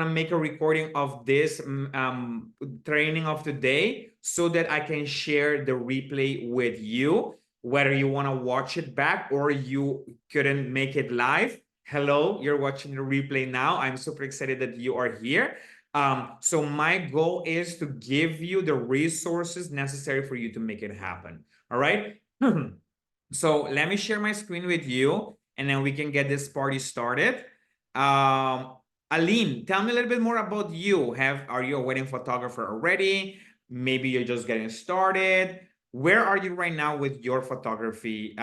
make a recording of this training of today so that I can share the replay with you, whether you want to watch it back or you couldn't make it live. Hello, you're watching the replay now. I'm super excited that you are here. So my goal is to give you the resources necessary for you to make it happen. All right. So let me share my screen with you and then we can get this party started. Aline, tell me a little bit more about you. Are you a wedding photographer already? Maybe you're just getting started. Where are you right now with your photography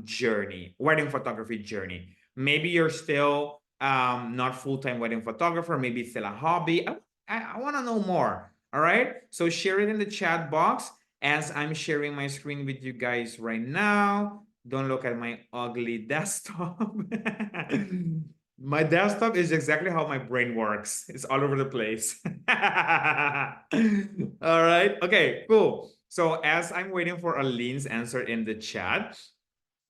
journey, wedding photography journey? Maybe you're still not full-time wedding photographer. Maybe it's still a hobby. I want to know more. All right. So share it in the chat box as I'm sharing my screen with you guys right now. Don't look at my ugly desktop. My desktop is exactly how my brain works. It's all over the place. All right. Okay, cool. So as I'm waiting for Aline's answer in the chat,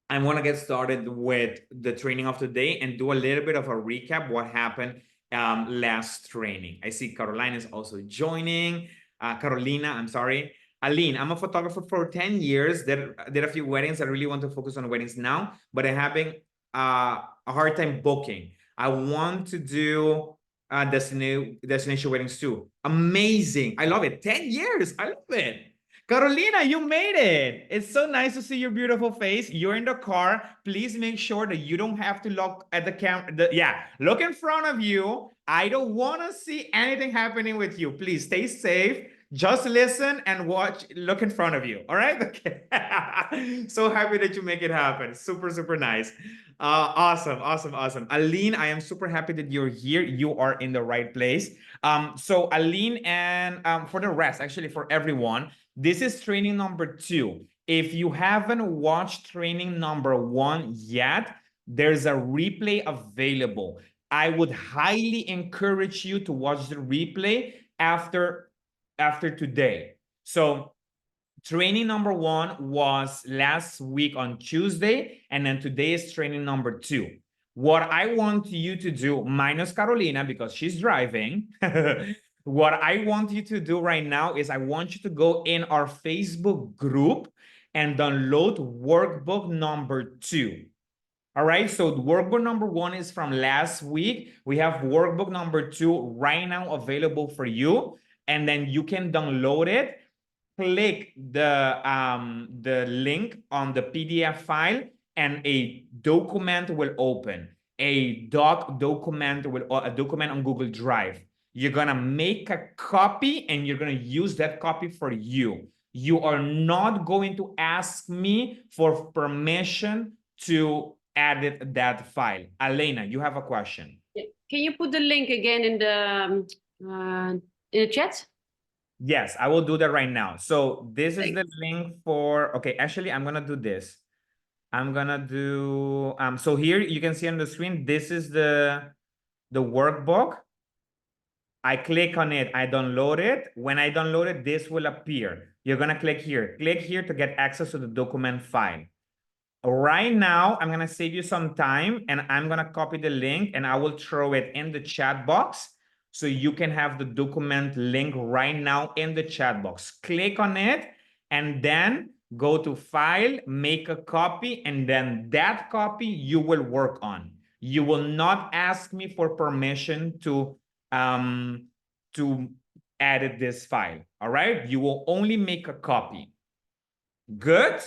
I want to get started with the training of today and do a little bit of a recap what happened last training. I see Carolina is also joining. Carolina, I'm sorry. Aline, I'm a photographer for 10 years. Did a few weddings. I really want to focus on weddings now, but I'm having a hard time booking. I want to do destination weddings too. Amazing. I love it. 10 years. I love it. Carolina, you made it. It's so nice to see your beautiful face. You're in the car. Please make sure that you don't have to look at the camera. Yeah, look in front of you. I don't want to see anything happening with you. Please stay safe. Just listen and watch. Look in front of you. All right? Okay. So happy that you make it happen. Super, super nice. Awesome. Aline, I am super happy that you're here. You are in the right place. So Aline and for the rest, actually for everyone, this is training number 2. If you haven't watched training number 1 yet, there's a replay available. I would highly encourage you to watch the replay after today. So training number 1 was last week on Tuesday, and then today is training number 2. What I want you to do, minus Carolina because she's driving, what I want you to do right now is I want you to go in our Facebook group and download workbook number 2. All right, so workbook number 1 is from last week. We have workbook number 2 right now available for you, and then you can download it. Click the link on the PDF file and a document will open. A document on Google Drive. You're gonna make a copy and you're gonna use that copy for you. You are not going to ask me for permission to edit that file. Elena, you have a question. Can you put the link again in the chat? Yes, I will do that right now. So this is the link for, okay, actually, I'm going to do this. I'm going to do, so here you can see on the screen, this is the workbook. I click on it, I download it. When I download it, this will appear. You're going to click here to get access to the document file. Right now, I'm going to save you some time and I'm going to copy the link and I will throw it in the chat box. So you can have the document link right now in the chat box. Click on it and then go to file, make a copy, and then that copy you will work on. You will not ask me for permission to edit this file. All right. You will only make a copy. Good.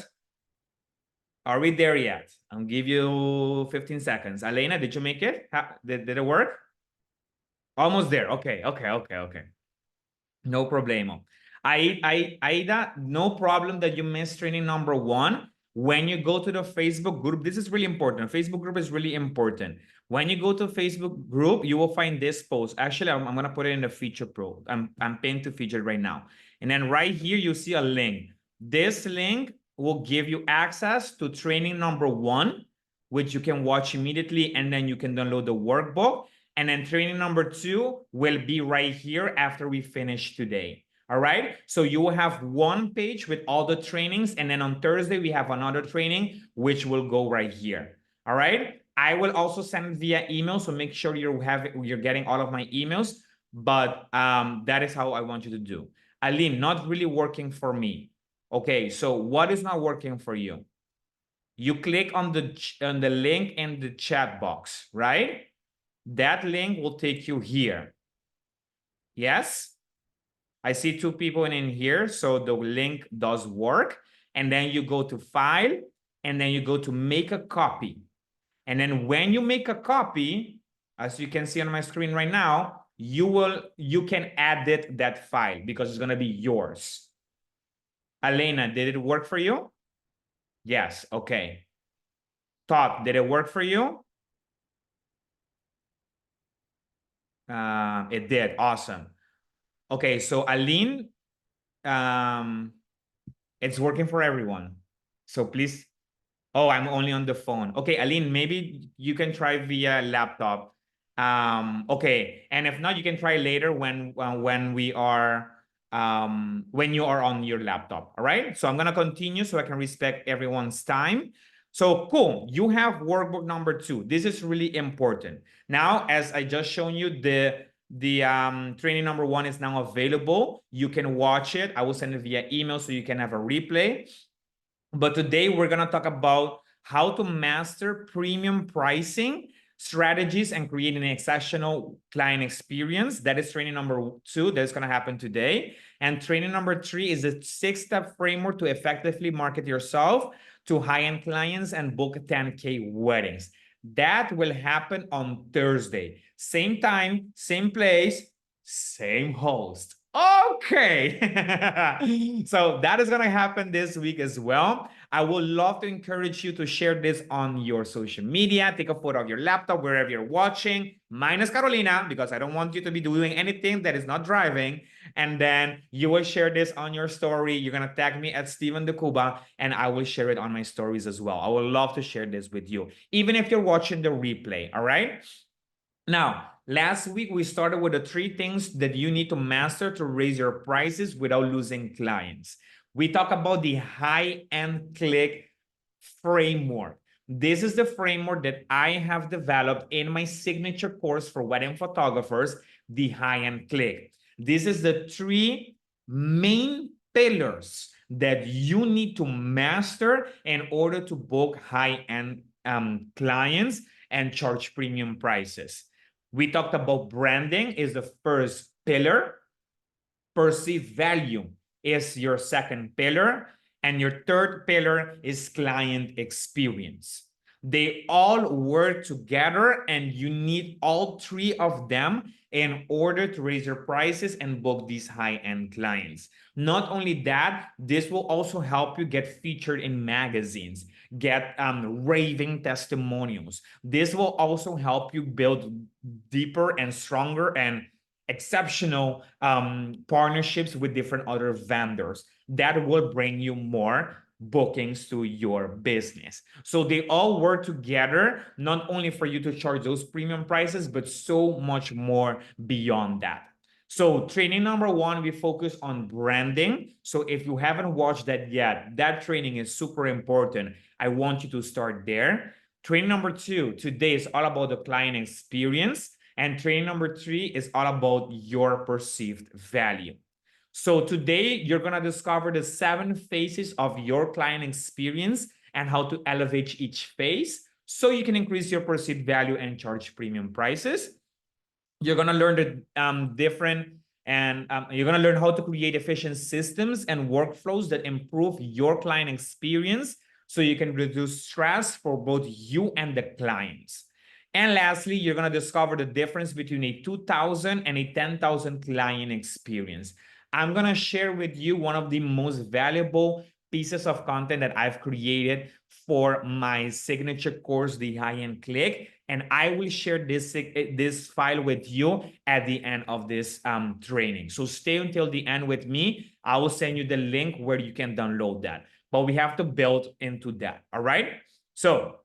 Are we there yet? I'll give you 15 seconds. Elena, did you make it? Did it work? Almost there. Okay. No problemo. Aida, no problem that you missed training number 1. When you go to the Facebook group, this is really important. Facebook group is really important. When you go to Facebook group, you will find this post. Actually, I'm going to put it in the feature pro. I'm pinned to feature right now. And then right here, you see a link. This link will give you access to training number 1, which you can watch immediately. And then you can download the workbook. And then training number 2 will be right here after we finish today. All right. So you will have one page with all the trainings. And then on Thursday, we have another training, which will go right here. All right. I will also send it via email, so make sure you're getting all of my emails. But that is how I want you to do. Aline, not really working for me. Okay, so what is not working for you? You click on the link in the chat box, right? That link will take you here. Yes? I see 2 people in here, so the link does work. And then you go to File, and then you go to Make a Copy. And then when you make a copy, as you can see on my screen right now, you can edit that file because it's going to be yours. Elena, did it work for you? Yes. Okay. Todd, did it work for you? It did. Awesome. Okay, so Aline, it's working for everyone. So please. Oh, I'm only on the phone. Okay, Aline, maybe you can try via laptop. Okay, and if not, you can try later when we are when you are on your laptop. All right. So I'm gonna continue so I can respect everyone's time. So cool. You have workbook number 2. This is really important. Now, as I just shown you, the training number 1 is now available. You can watch it. I will send it via email so you can have a replay. But today we're going to talk about how to master premium pricing strategies and create an exceptional client experience. That is training number 2. That's going to happen today. And training number 3 is a 6-step framework to effectively market yourself to high-end clients and book 10K weddings. That will happen on Thursday. Same time, same place, same host. Okay. So that is going to happen this week as well. I would love to encourage you to share this on your social media. Take a photo of your laptop wherever you're watching, minus Carolina, because I don't want you to be doing anything that is not driving. And then you will share this on your story. You're going to tag me at Steven de Cuba, and I will share it on my stories as well. I would love to share this with you, even if you're watching the replay. All right. Now, last week we started with the 3 things that you need to master to raise your prices without losing clients. We talk about the high-end click framework. This is the framework that I have developed in my signature course for wedding photographers, the high-end click. This is the 3 main pillars that you need to master in order to book high-end clients and charge premium prices. We talked about branding is the first pillar. Perceived value is your second pillar. And your third pillar is client experience. They all work together, and you need all 3 of them in order to raise your prices and book these high-end clients. Not only that, this will also help you get featured in magazines, get raving testimonials. This will also help you build deeper and stronger and exceptional partnerships with different other vendors that will bring you more bookings to your business. So they all work together, not only for you to charge those premium prices, but so much more beyond that. So training number 1, we focus on branding. So if you haven't watched that yet, that training is super important. I want you to start there. Training number 2, today is all about the client experience. And training number 3 is all about your perceived value. So today you're going to discover the 7 phases of your client experience and how to elevate each phase so you can increase your perceived value and charge premium prices. You're going to learn the you're going to learn how to create efficient systems and workflows that improve your client experience so you can reduce stress for both you and the clients. And lastly, you're going to discover the difference between a 2,000 and a 10,000 client experience. I'm going to share with you one of the most valuable pieces of content that I've created for my signature course, the high-end click. And I will share this file with you at the end of this training. So stay until the end with me. I will send you the link where you can download that. But we have to build into that. All right. So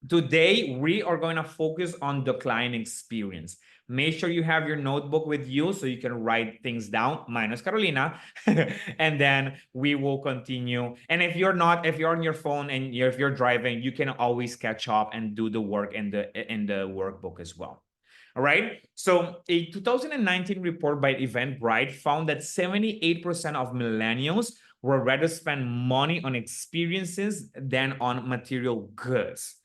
Today, we are going to focus on the client experience. Make sure you have your notebook with you so you can write things down, minus Carolina, and then we will continue. And if you're on your phone and if you're driving, you can always catch up and do the work in the workbook as well. All right. So a 2019 report by Eventbrite found that 78% of millennials would rather spend money on experiences than on material goods.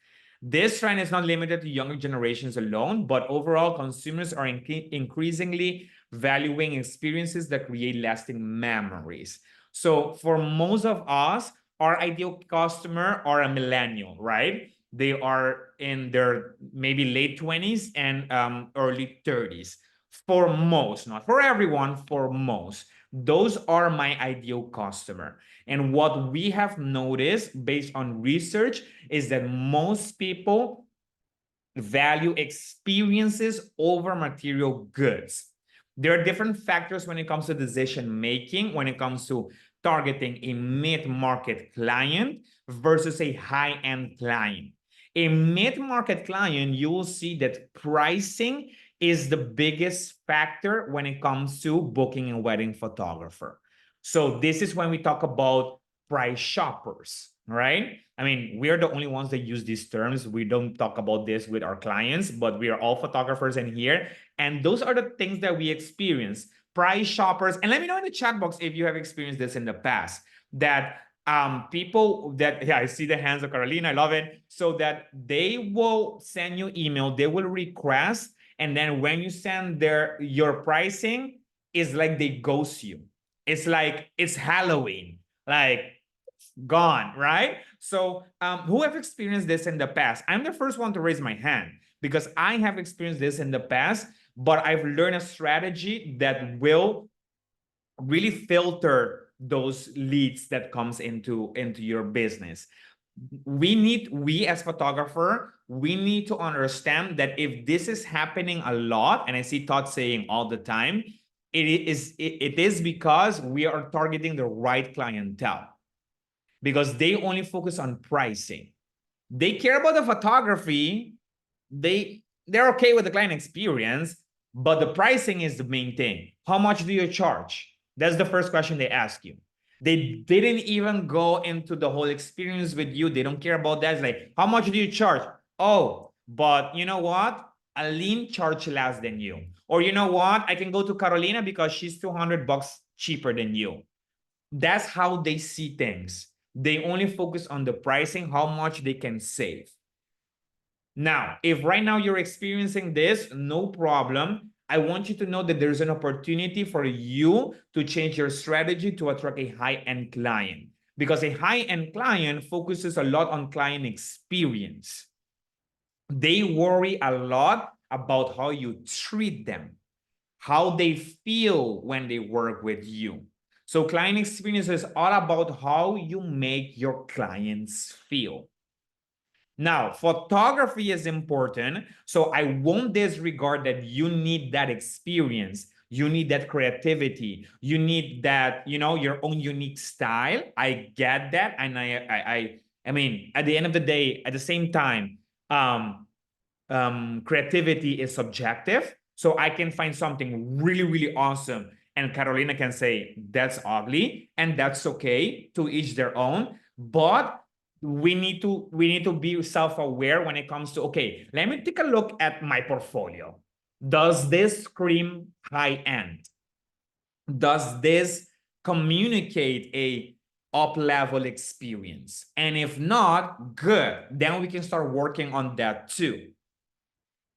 This trend is not limited to younger generations alone, but overall, consumers are increasingly valuing experiences that create lasting memories. So for most of us, our ideal customer are a millennial, right? They are in their maybe late 20s and early 30s. For most, not for everyone, for most. Those are my ideal customer. And what we have noticed based on research is that most people value experiences over material goods. There are different factors when it comes to decision making, when it comes to targeting a mid-market client versus a high-end client. A mid-market client, you will see that pricing is the biggest factor when it comes to booking a wedding photographer. So this is when we talk about price shoppers, right? I mean, we're the only ones that use these terms. We don't talk about this with our clients, but we are all photographers in here. And those are the things that we experience. Price shoppers. And let me know in the chat box if you have experienced this in the past, that people that, yeah, I see the hands of Carolina, I love it. So that they will send you email, they will request, and then when you send your pricing, it's like they ghost you. It's like it's Halloween, like gone, right? So who have experienced this in the past? I'm the first one to raise my hand because I have experienced this in the past, but I've learned a strategy that will really filter those leads that comes into your business. We as photographer, we need to understand that if this is happening a lot, and I see Todd saying all the time, it is because we are targeting the right clientele, because they only focus on pricing. They care about the photography. They're okay with the client experience, but the pricing is the main thing. How much do you charge? That's the first question they ask you. They didn't even go into the whole experience with you. They don't care about that. It's like, how much do you charge? Oh, but you know what? Aline charge less than you. Or you know what? I can go to Carolina because she's $200 cheaper than you. That's how they see things. They only focus on the pricing, how much they can save. Now, if right now you're experiencing this, no problem. I want you to know that there's an opportunity for you to change your strategy to attract a high-end client, because a high-end client focuses a lot on client experience. They worry a lot about how you treat them, how they feel when they work with you. So client experience is all about how you make your clients feel. Now, photography is important, so I won't disregard that you need that experience. You need that creativity. You need that, your own unique style. I get that. And I mean, at the end of the day, at the same time, creativity is subjective. So I can find something really, really awesome, and Carolina can say that's ugly, and that's okay, to each their own. But we need to be self-aware when it comes to, okay, let me take a look at my portfolio. Does this scream high end? Does this communicate a up-level experience? And if not, good. Then we can start working on that too.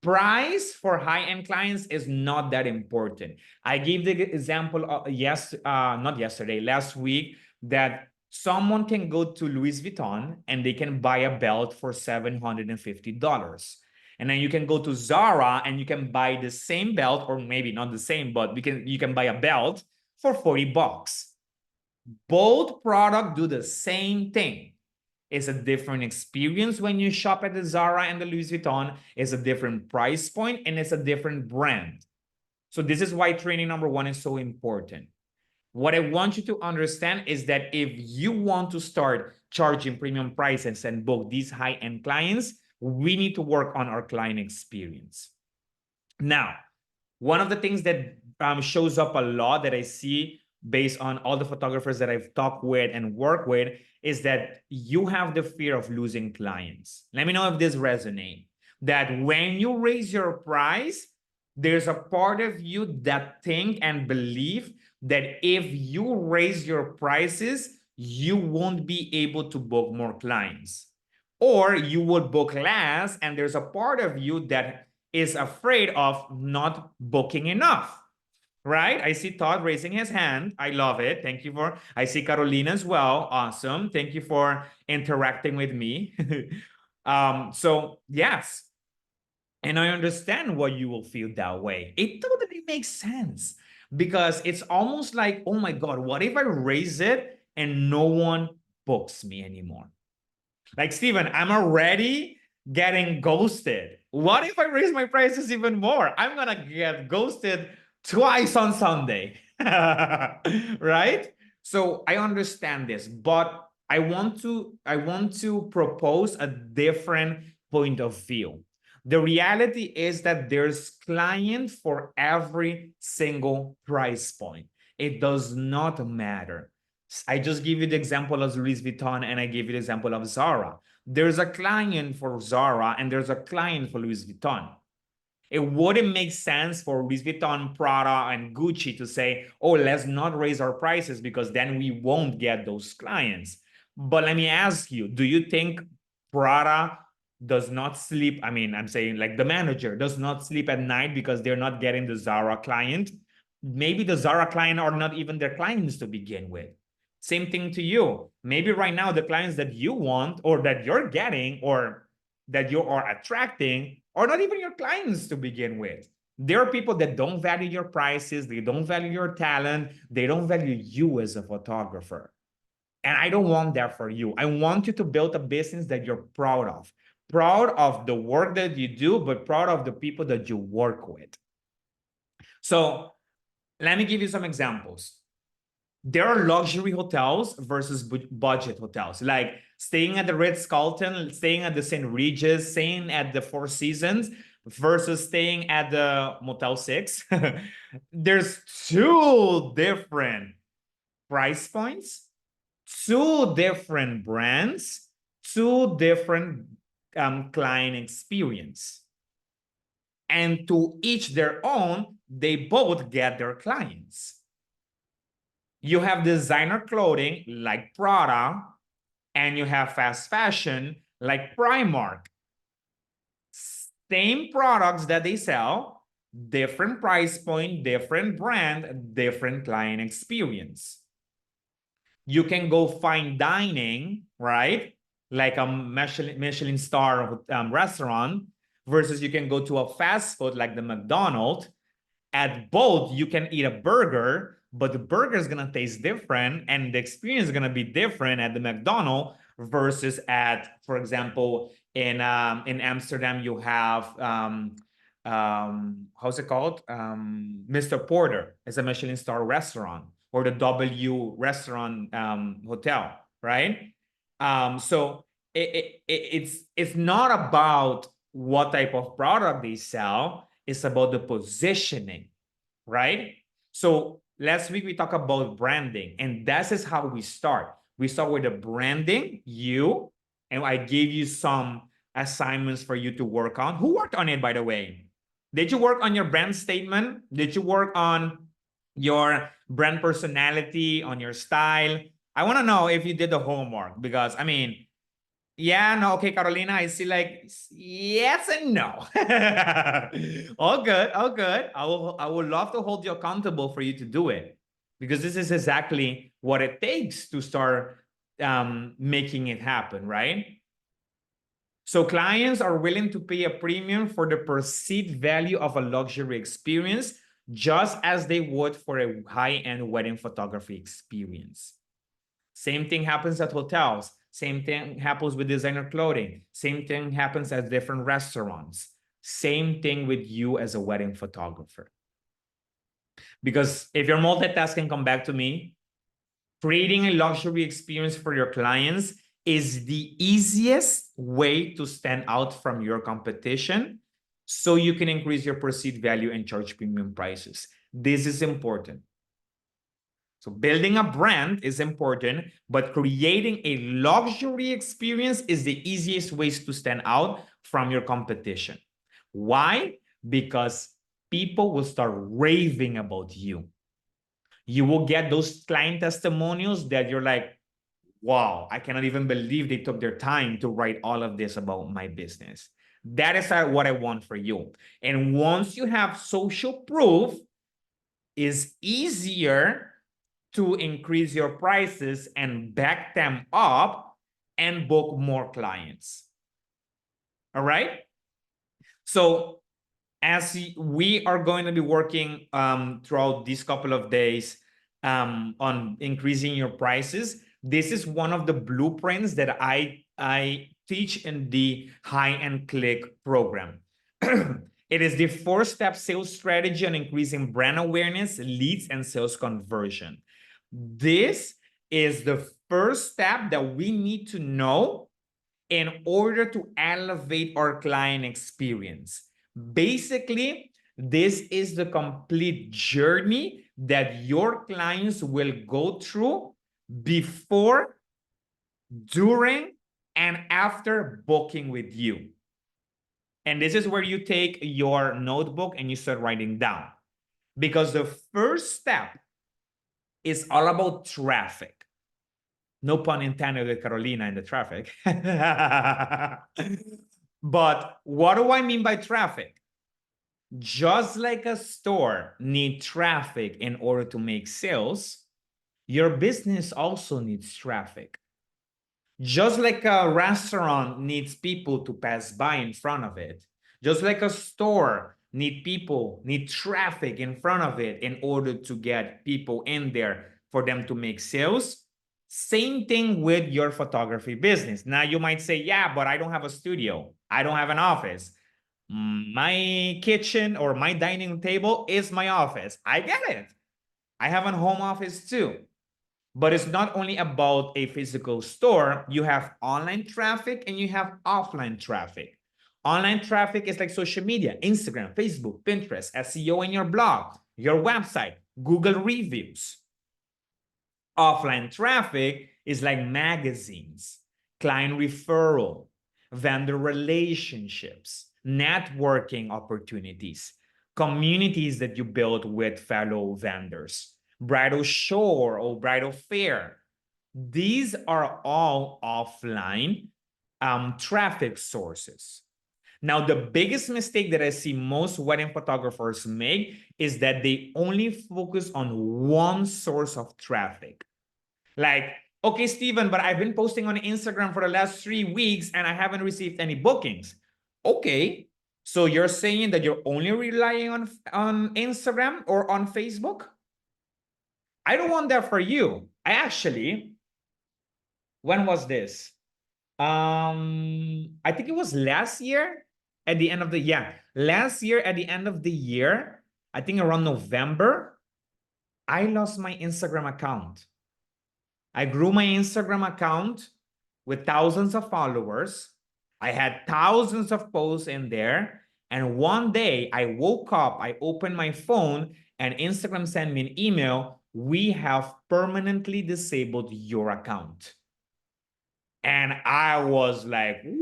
Price for high-end clients is not that important. I gave the example not yesterday, last week, that someone can go to Louis Vuitton and they can buy a belt for $750. And then you can go to Zara and you can buy the same belt, or maybe not the same, but you can buy a belt for $40. Both products do the same thing. It's a different experience when you shop at the Zara and the Louis Vuitton. It's a different price point and it's a different brand. So this is why training number one is so important. What I want you to understand is that if you want to start charging premium prices and book these high-end clients, we need to work on our client experience. Now, one of the things that shows up a lot that I see based on all the photographers that I've talked with and worked with is that you have the fear of losing clients. Let me know if this resonates. That when you raise your price, there's a part of you that think and believe that if you raise your prices, you won't be able to book more clients. Or you would book less, and there's a part of you that is afraid of not booking enough, right? I see Todd raising his hand. I love it. Thank you for, I see Carolina as well. Awesome. Thank you for interacting with me. So yes, and I understand why you will feel that way. It totally makes sense because it's almost like, oh my God, what if I raise it and no one books me anymore? Like, Steven, I'm already getting ghosted. What if I raise my prices even more? I'm going to get ghosted twice on Sunday. Right? So I understand this, but I want to propose a different point of view. The reality is that there's client for every single price point. It does not matter. I just give you the example of Louis Vuitton and I give you the example of Zara. There's a client for Zara and there's a client for Louis Vuitton. It wouldn't make sense for Louis Vuitton, Prada, and Gucci to say, oh, let's not raise our prices because then we won't get those clients. But let me ask you, do you think Prada does not sleep? I mean, I'm saying like the manager does not sleep at night because they're not getting the Zara client. Maybe the Zara client are not even their clients to begin with. Same thing to you. Maybe right now the clients that you want or that you're getting or that you are attracting are not even your clients to begin with. There are people that don't value your prices, they don't value your talent, they don't value you as a photographer. And I don't want that for you. I want you to build a business that you're proud of the work that you do, but proud of the people that you work with. So let me give you some examples. There are luxury hotels versus budget hotels, like staying at the Ritz-Carlton, staying at the St. Regis, staying at the Four Seasons versus staying at the Motel 6. There's two different price points, two different brands, two different client experience. And to each their own, they both get their clients. You have designer clothing like Prada, and you have fast fashion like Primark. Same products that they sell, different price point, different brand, different client experience. You can go fine dining, right? Like a Michelin star restaurant versus you can go to a fast food like the McDonald's. At both, you can eat a burger, but the burger is going to taste different and the experience is going to be different at the McDonald's versus at, for example, in Amsterdam, you have, how's it called? Mr. Porter. It's a Michelin star restaurant, or the W restaurant hotel, right? So it's not about what type of product they sell. It's about the positioning, right? So last week we talked about branding, and that is how we start. We start with the branding, you, and I gave you some assignments for you to work on. Who worked on it, by the way? Did you work on your brand statement? Did you work on your brand personality, on your style? I want to know if you did the homework because, I mean, yeah, no, okay, Carolina, I see like yes and no. All good, all good. I would love to hold you accountable for you to do it because this is exactly what it takes to start making it happen, right? So clients are willing to pay a premium for the perceived value of a luxury experience, just as they would for a high-end wedding photography experience. Same thing happens at hotels. Same thing happens with designer clothing. Same thing happens at different restaurants. Same thing with you as a wedding photographer. Because if you're multitasking, come back to me. Creating a luxury experience for your clients is the easiest way to stand out from your competition so you can increase your perceived value and charge premium prices. This is important. So building a brand is important, but creating a luxury experience is the easiest ways to stand out from your competition. Why? Because people will start raving about you. You will get those client testimonials that you're like, wow, I cannot even believe they took their time to write all of this about my business. That is what I want for you. And once you have social proof, it's easier to increase your prices and back them up and book more clients. All right. So as we are going to be working throughout these couple of days on increasing your prices, this is one of the blueprints that I teach in the High and Click program. It is the 4-step sales strategy on increasing brand awareness, leads, and sales conversion. This is the first step that we need to know in order to elevate our client experience. Basically, this is the complete journey that your clients will go through before, during, and after booking with you. And this is where you take your notebook and you start writing down. Because the first step is all about traffic. No pun intended with Carolina in the traffic. But what do I mean by traffic? Just like a store needs traffic in order to make sales, your business also needs traffic. Just like a restaurant needs people to pass by in front of it, just like a store need traffic in front of it in order to get people in there for them to make sales. Same thing with your photography business. Now you might say, yeah, but I don't have a studio. I don't have an office. My kitchen or my dining table is my office. I get it. I have a home office too. But it's not only about a physical store. You have online traffic and you have offline traffic. Online traffic is like social media, Instagram, Facebook, Pinterest, SEO in your blog, your website, Google reviews. Offline traffic is like magazines, client referral, vendor relationships, networking opportunities, communities that you build with fellow vendors, bridal show or bridal fair. These are all offline traffic sources. Now, the biggest mistake that I see most wedding photographers make is that they only focus on one source of traffic. Like, okay, Steven, but I've been posting on Instagram for the last 3 weeks and I haven't received any bookings. Okay, so you're saying that you're only relying on Instagram or on Facebook? I don't want that for you. When was this? I think it was last year at the end of the last year at the end of the year, I think around November, I lost my Instagram account. I grew my Instagram account with thousands of followers. I had thousands of posts in there. And one day I woke up, I opened my phone, and Instagram sent me an email. We have permanently disabled your account. And I was like, what?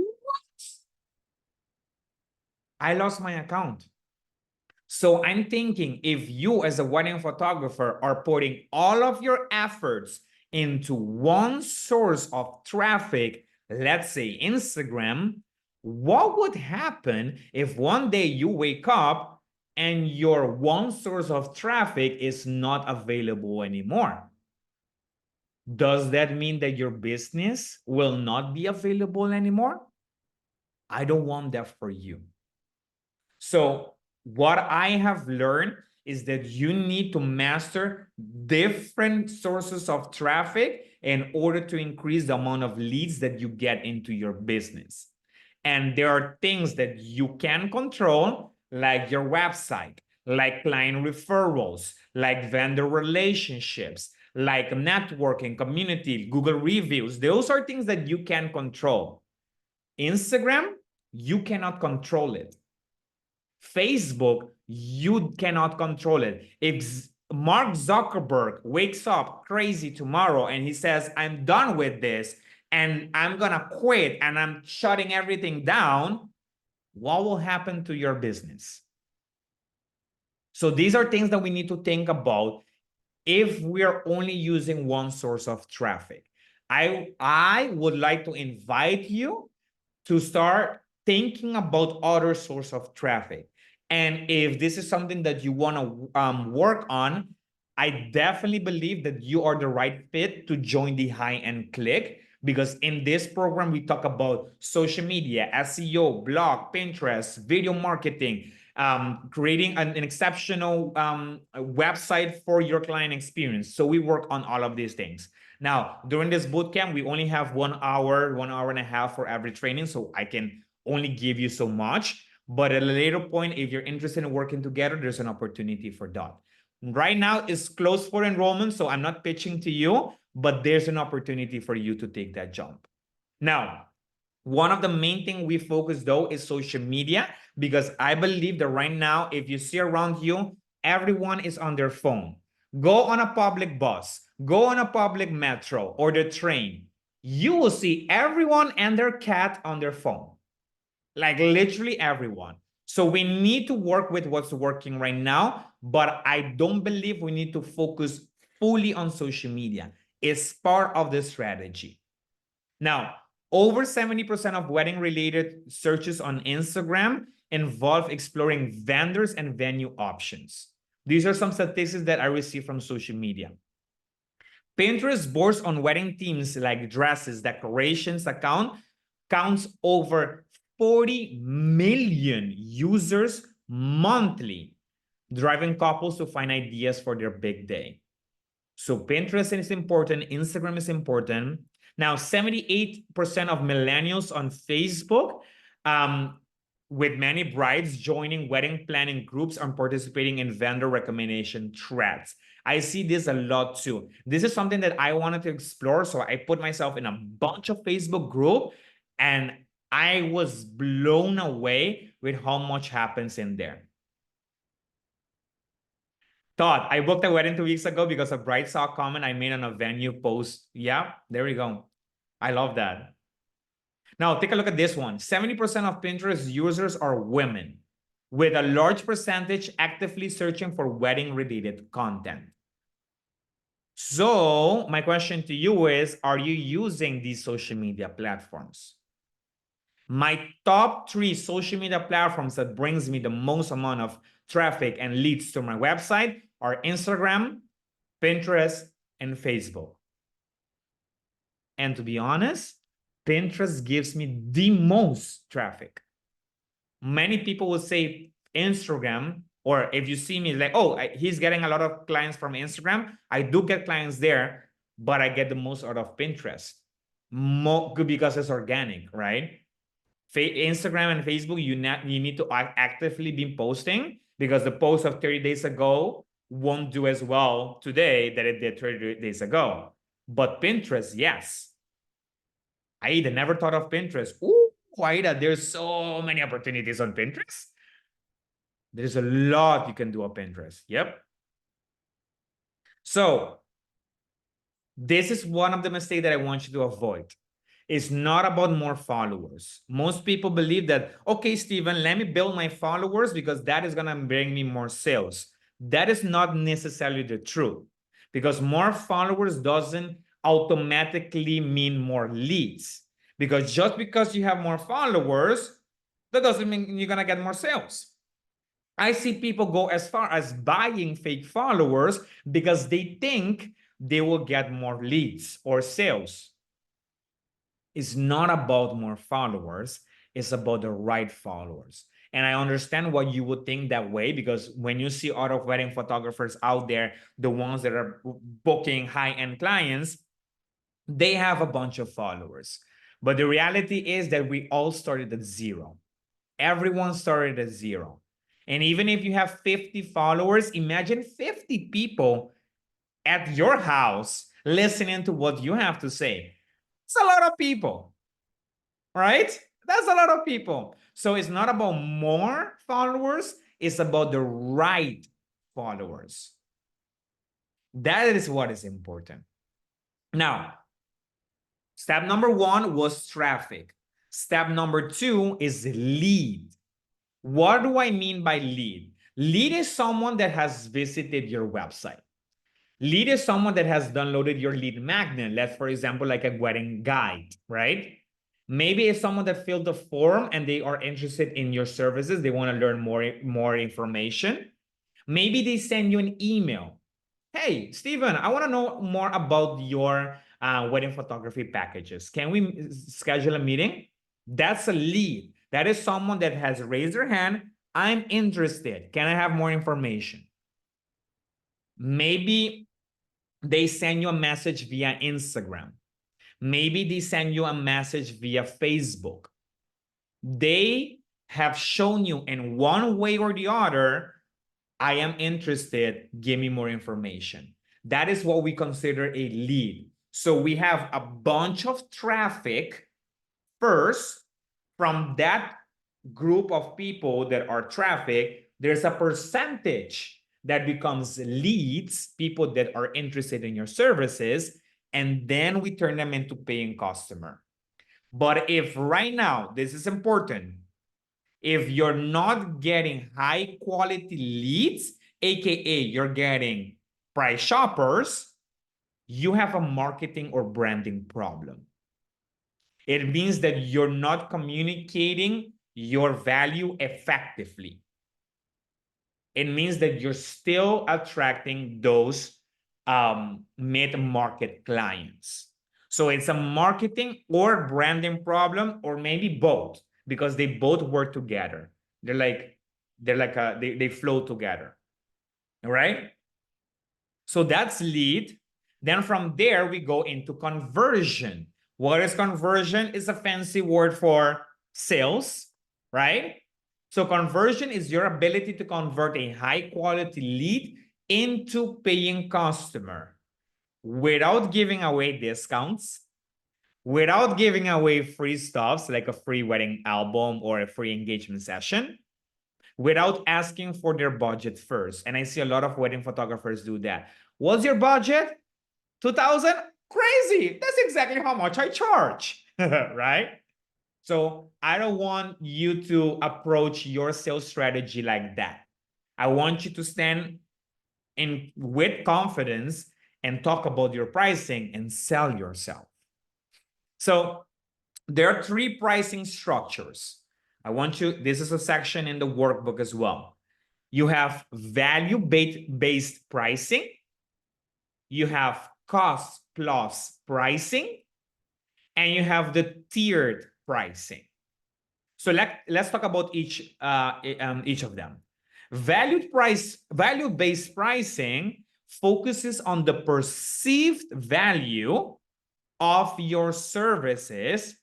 I lost my account. So I'm thinking, if you as a wedding photographer are putting all of your efforts into one source of traffic, let's say Instagram, what would happen if one day you wake up and your one source of traffic is not available anymore? Does that mean that your business will not be available anymore? I don't want that for you. So what I have learned is that you need to master different sources of traffic in order to increase the amount of leads that you get into your business. And there are things that you can control, like your website, like client referrals, like vendor relationships, like networking, community, Google reviews. Those are things that you can control. Instagram, you cannot control it. Facebook, you cannot control it. If Mark Zuckerberg wakes up crazy tomorrow and he says, I'm done with this and I'm going to quit and I'm shutting everything down, what will happen to your business? So these are things that we need to think about if we are only using one source of traffic. I would like to invite you to start thinking about other source of traffic. And if this is something that you want to work on, I definitely believe that you are the right fit to join the High End Click, because in this program, we talk about social media, SEO, blog, Pinterest, video marketing, creating an exceptional website for your client experience. So we work on all of these things. Now, during this bootcamp, we only have 1 hour and a half for every training, so I can only give you so much. But at a later point, if you're interested in working together, there's an opportunity for that. Right now, it's closed for enrollment, so I'm not pitching to you, but there's an opportunity for you to take that jump. Now, one of the main things we focus though is social media, because I believe that right now, if you see around you, everyone is on their phone. Go on a public bus, go on a public metro or the train. You will see everyone and their cat on their phone. Like literally everyone. So we need to work with what's working right now, but I don't believe we need to focus fully on social media. It's part of the strategy. Now, over 70% of wedding related searches on Instagram involve exploring vendors and venue options. These are some statistics that I received from social media. Pinterest boards on wedding themes like dresses, decorations account counts over 40 million users monthly, driving couples to find ideas for their big day. So Pinterest is important, Instagram is important. Now, 78% of millennials on Facebook, with many brides joining wedding planning groups and participating in vendor recommendation threads. I see this a lot too. This is something that I wanted to explore, so I put myself in a bunch of Facebook group, and I was blown away with how much happens in there. Todd, I booked a wedding 2 weeks ago because a bride saw a comment I made on a venue post. Yeah, there we go. I love that. Now, take a look at this one. 70% of Pinterest users are women, with a large percentage actively searching for wedding-related content. So, my question to you is, are you using these social media platforms? My top 3 social media platforms that brings me the most amount of traffic and leads to my website are Instagram, Pinterest, and Facebook. And to be honest, Pinterest gives me the most traffic. Many people will say Instagram, or if you see me like, oh, he's getting a lot of clients from Instagram. I do get clients there, but I get the most out of Pinterest. Because it's organic, right? Instagram and Facebook, you need to actively be posting, because the post of 30 days ago won't do as well today that it did 30 days ago. But Pinterest, yes. Aida, never thought of Pinterest. Ooh, Aida, there's so many opportunities on Pinterest. There's a lot you can do on Pinterest. Yep. So this is one of the mistakes that I want you to avoid. It's not about more followers. Most people believe that, okay, Steven, let me build my followers because that is going to bring me more sales. That is not necessarily the truth, because more followers doesn't automatically mean more leads. Because just because you have more followers, that doesn't mean you're going to get more sales. I see people go as far as buying fake followers because they think they will get more leads or sales. It's not about more followers, it's about the right followers. And I understand why you would think that way, because when you see other wedding photographers out there, the ones that are booking high-end clients, they have a bunch of followers. But the reality is that we all started at zero. Everyone started at zero. And even if you have 50 followers, imagine 50 people at your house listening to what you have to say. It's a lot of people, right? That's a lot of people. So it's not about more followers, it's about the right followers. That is what is important. Now, step number 1 was traffic. Step number 2 is lead. What do I mean by lead? Lead is someone that has visited your website. Lead is someone that has downloaded your lead magnet. Let's, for example, like a wedding guide, right? Maybe it's someone that filled the form and they are interested in your services. They want to learn more information. Maybe they send you an email. Hey, Steven, I want to know more about your wedding photography packages. Can we schedule a meeting? That's a lead. That is someone that has raised their hand. I'm interested. Can I have more information? Maybe they send you a message via Instagram. Maybe they send you a message via Facebook. They have shown you in one way or the other, I am interested, give me more information. That is what we consider a lead. So we have a bunch of traffic first. From that group of people that are traffic, there's a percentage that becomes leads, people that are interested in your services, and then we turn them into paying customer. But if right now, this is important, if you're not getting high quality leads, aka you're getting price shoppers, you have a marketing or branding problem. It means that you're not communicating your value effectively. It means that you're still attracting those mid-market clients. So it's a marketing or branding problem, or maybe both, because they both work together. They flow together. All right. So that's lead. Then from there, we go into conversion. What is conversion? It's a fancy word for sales, right? So conversion is your ability to convert a high quality lead into paying customer without giving away discounts, without giving away free stuffs like a free wedding album or a free engagement session, without asking for their budget first. And I see a lot of wedding photographers do that. What's your budget? 2,000? Crazy. That's exactly how much I charge, right? So I don't want you to approach your sales strategy like that. I want you to stand in with confidence and talk about your pricing and sell yourself. So there are 3 pricing structures. This is a section in the workbook as well. You have value-based pricing. You have cost plus pricing. And you have the tiered pricing. So let's talk about each of them. Value-based pricing focuses on the perceived value of your services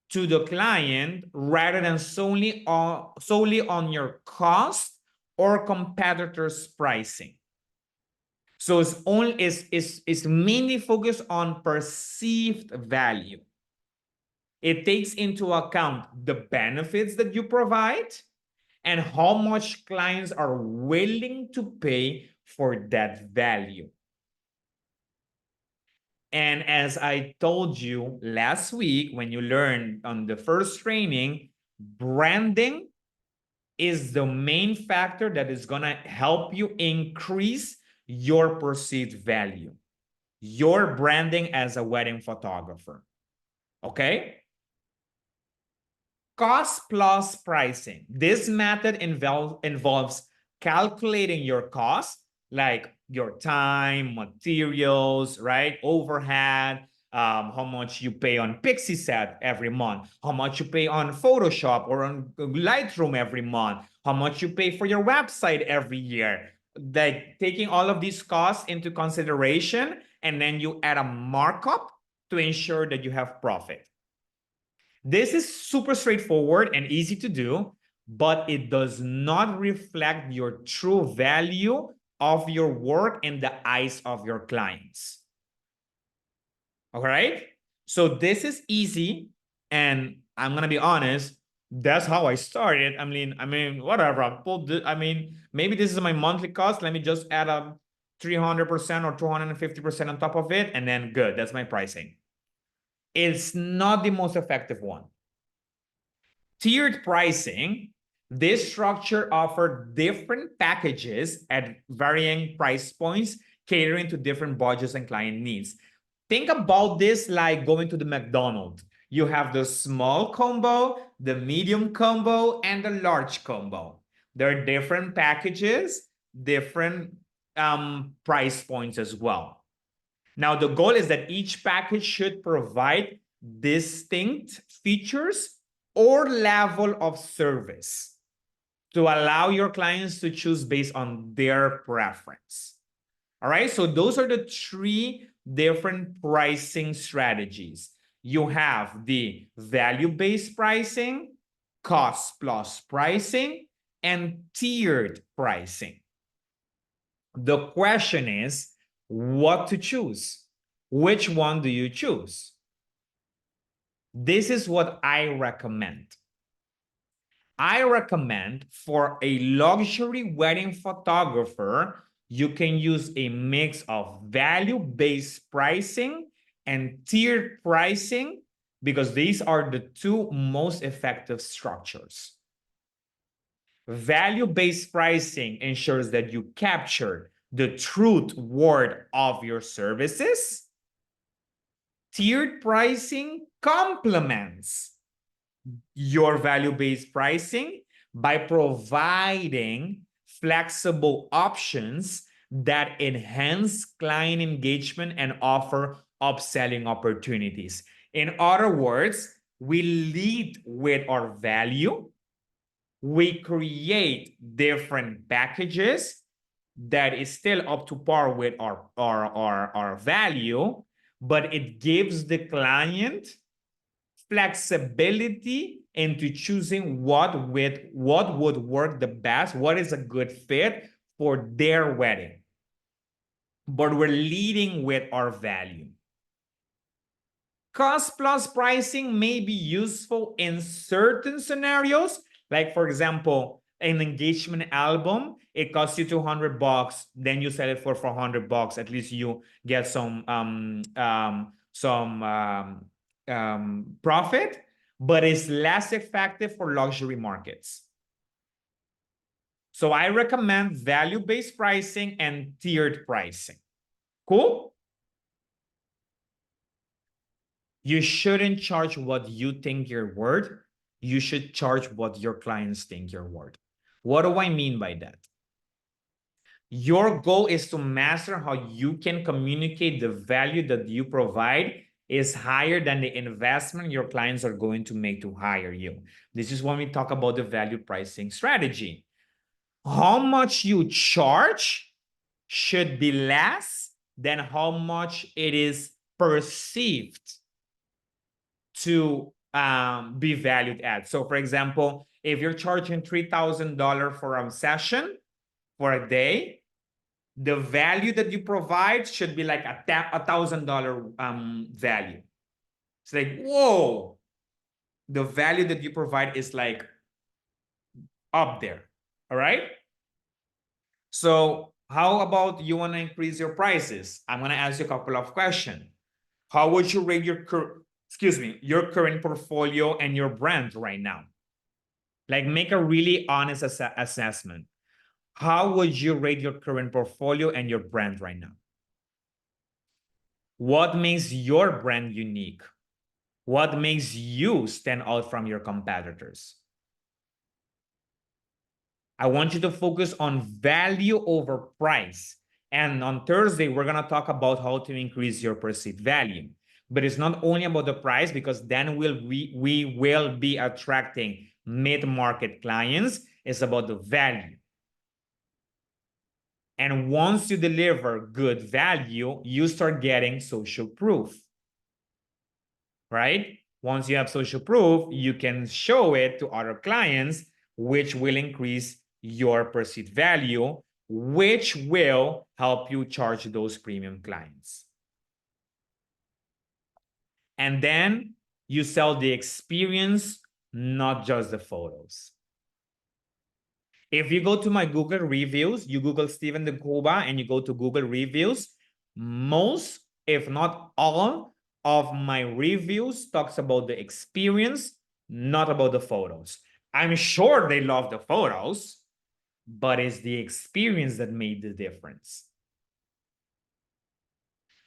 to the client rather than solely on your cost or competitors' pricing. So it's mainly focused on perceived value. It takes into account the benefits that you provide and how much clients are willing to pay for that value. And as I told you last week, when you learned on the first training, branding is the main factor that is going to help you increase your perceived value, your branding as a wedding photographer. Okay? Cost plus pricing. This method involves calculating your cost, like your time, materials, right? Overhead, how much you pay on Pixieset every month, how much you pay on Photoshop or on Lightroom every month, how much you pay for your website every year. Like taking all of these costs into consideration, and then you add a markup to ensure that you have profit. This is super straightforward and easy to do, but it does not reflect your true value of your work in the eyes of your clients. All right. So this is easy. And I'm going to be honest, that's how I started. Whatever. Maybe this is my monthly cost. Let me just add a 300% or 250% on top of it. And then good. That's my pricing. It's not the most effective one. Tiered pricing, this structure offered different packages at varying price points, catering to different budgets and client needs. Think about this like going to the McDonald's. You have the small combo, the medium combo, and the large combo. There are different packages, different price points as well. Now, the goal is that each package should provide distinct features or level of service to allow your clients to choose based on their preference. All right, so those are the three different pricing strategies. You have the value-based pricing, cost-plus pricing, and tiered pricing. The question is, what to choose? Which one do you choose? This is what I recommend. I recommend for a luxury wedding photographer, you can use a mix of value-based pricing and tiered pricing because these are the two most effective structures. Value-based pricing ensures that you capture the truth worth of your services. Tiered pricing complements your value-based pricing by providing flexible options that enhance client engagement and offer upselling opportunities. In other words, we lead with our value. We create different packages that is still up to par with our value, but it gives the client flexibility into choosing what would work the best, what is a good fit for their wedding. But we're leading with our value. Cost plus pricing may be useful in certain scenarios, like for example, an engagement album, it costs you $200, then you sell it for $400. At least you get some profit, but it's less effective for luxury markets. So I recommend value-based pricing and tiered pricing. Cool? You shouldn't charge what you think you're worth. You should charge what your clients think you're worth. What do I mean by that? Your goal is to master how you can communicate the value that you provide is higher than the investment your clients are going to make to hire you. This is when we talk about the value pricing strategy. How much you charge should be less than how much it is perceived to be valued at. So for example, if you're charging $3,000 for a session for a day, the value that you provide should be like a $1,000 value. It's like, whoa, the value that you provide is like up there. All right. So how about you want to increase your prices? I'm going to ask you a couple of questions. How would you rate your current portfolio and your brand right now? Like make a really honest assessment. How would you rate your current portfolio and your brand right now? What makes your brand unique? What makes you stand out from your competitors? I want you to focus on value over price. And on Thursday, we're going to talk about how to increase your perceived value. But it's not only about the price, because then we will be attracting mid-market clients. It's about the value. And once you deliver good value, you start getting social proof, right? Once you have social proof, you can show it to other clients, which will increase your perceived value, which will help you charge those premium clients. And then you sell the experience, not just the photos. If you go to my Google reviews, you Google Steven de Cuba and you go to Google reviews, most, if not all, of my reviews talks about the experience, not about the photos. I'm sure they love the photos, but it's the experience that made the difference.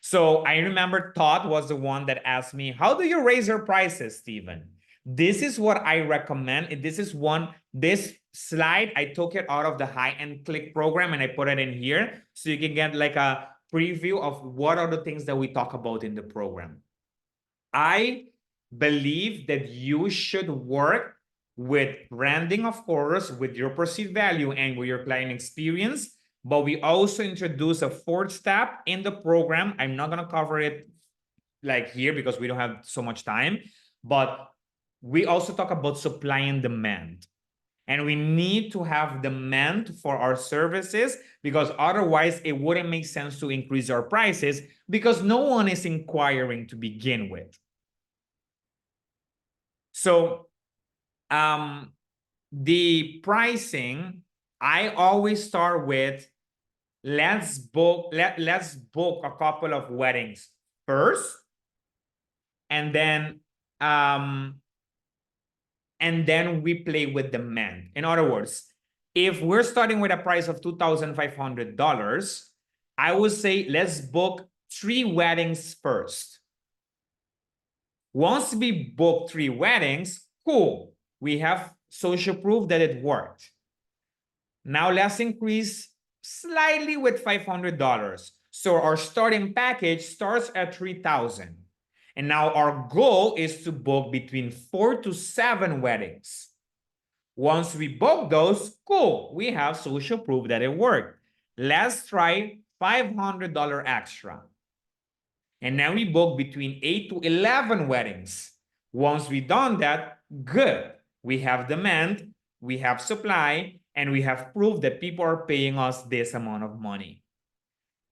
So I remember Todd was the one that asked me, how do you raise your prices, Steven? This is what I recommend. This slide, I took it out of the high-end click program and I put it in here so you can get like a preview of what are the things that we talk about in the program. I believe that you should work with branding, of course, with your perceived value and with your client experience. But we also introduce a fourth step in the program. I'm not going to cover it like here because we don't have so much time. But we also talk about supply and demand. And we need to have demand for our services because otherwise it wouldn't make sense to increase our prices because no one is inquiring to begin with. So the pricing, I always start with let's book a couple of weddings first, and then we play with demand. In other words, if we're starting with a price of $2,500, I would say let's book 3 weddings first. Once we book 3 weddings, cool, we have social proof that it worked. Now let's increase slightly with $500. So our starting package starts at $3,000. And now our goal is to book between 4 to 7 weddings. Once we book those, cool, we have social proof that it worked. Let's try $500 extra. And now we book between 8 to 11 weddings. Once we've done that, good. We have demand, we have supply, and we have proof that people are paying us this amount of money.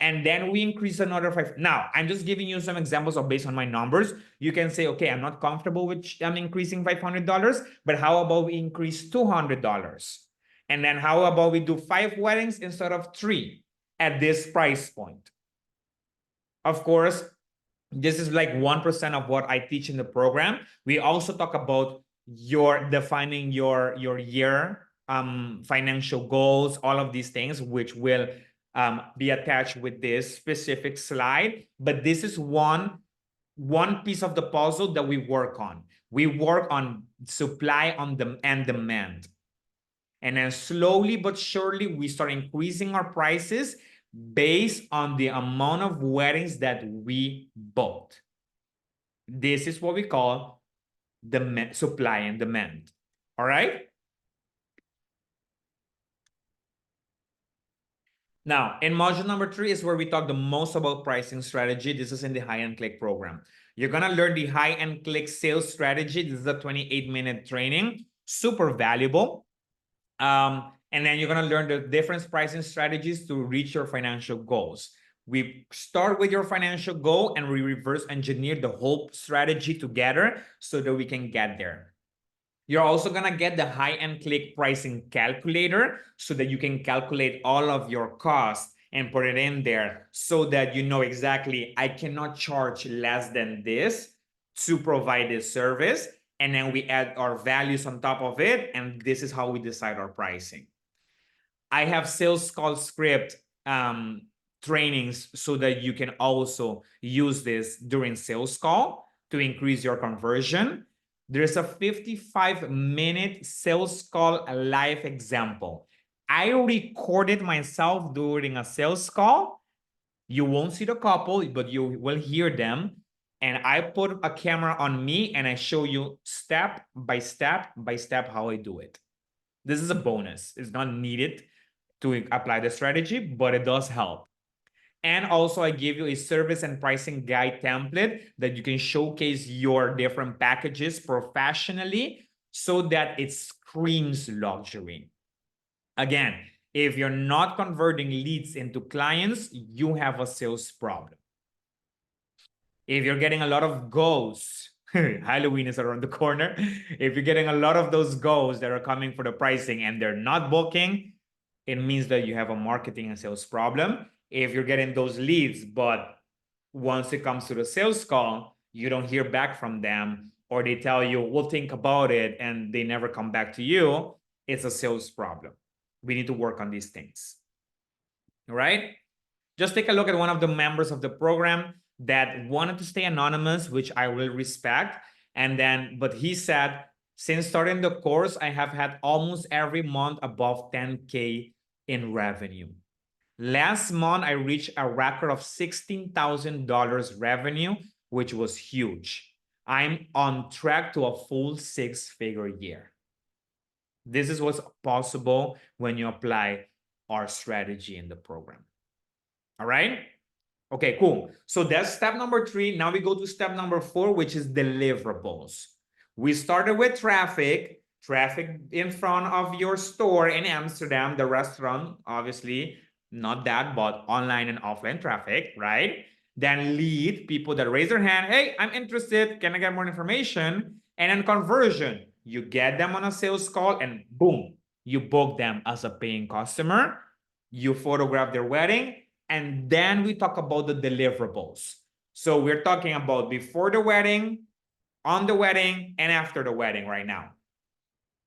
And then we increase another 5. Now, I'm just giving you some examples of based on my numbers. You can say, okay, I'm not comfortable with increasing $500, but how about we increase $200? And then how about we do 5 weddings instead of 3 at this price point? Of course, this is like 1% of what I teach in the program. We also talk about defining your year financial goals, all of these things, which will be attached with this specific slide. But this is one piece of the puzzle that we work on. We work on supply and demand. And then slowly but surely, we start increasing our prices based on the amount of weddings that we booked. This is what we call the supply and demand. All right? Now, in module number 3 is where we talk the most about pricing strategy. This is in the high-end click program. You're going to learn the high-end click sales strategy. This is a 28-minute training, super valuable. And then you're going to learn the different pricing strategies to reach your financial goals. We start with your financial goal and we reverse engineer the whole strategy together so that we can get there. You're also going to get the high-end click pricing calculator so that you can calculate all of your costs and put it in there so that you know exactly, I cannot charge less than this to provide this service. And then we add our values on top of it. And this is how we decide our pricing. I have sales call script trainings so that you can also use this during sales call to increase your conversion. There's a 55-minute sales call live example. I recorded myself during a sales call. You won't see the couple, but you will hear them. And I put a camera on me and I show you step by step how I do it. This is a bonus. It's not needed to apply the strategy, but it does help. And also I give you a service and pricing guide template that you can showcase your different packages professionally so that it screams luxury. Again, If you're not converting leads into clients, you have a sales problem. If you're getting a lot of goes, Halloween is around the corner. If you're getting a lot of those goes that are coming for the pricing and they're not booking, it means that you have a marketing and sales problem. If you're getting those leads, but once it comes to the sales call, you don't hear back from them, or they tell you, we'll think about it, and they never come back to you, it's a sales problem. We need to work on these things. All right? Just take a look at one of the members of the program that wanted to stay anonymous, which I will respect. But he said, since starting the course, I have had almost every month above 10K in revenue. Last month, I reached a record of $16,000 revenue, which was huge. I'm on track to a full 6-figure year. This is what's possible when you apply our strategy in the program. All right? Okay, cool. So that's step number 3. Now we go to step number 4, which is deliverables. We started with traffic in front of your store in Amsterdam, the restaurant, obviously, not that, but online and offline traffic, right? Then lead, people that raise their hand, hey, I'm interested, can I get more information? And then conversion, you get them on a sales call and boom, you book them as a paying customer, you photograph their wedding, and then we talk about the deliverables. So we're talking about before the wedding, on the wedding, and after the wedding right now.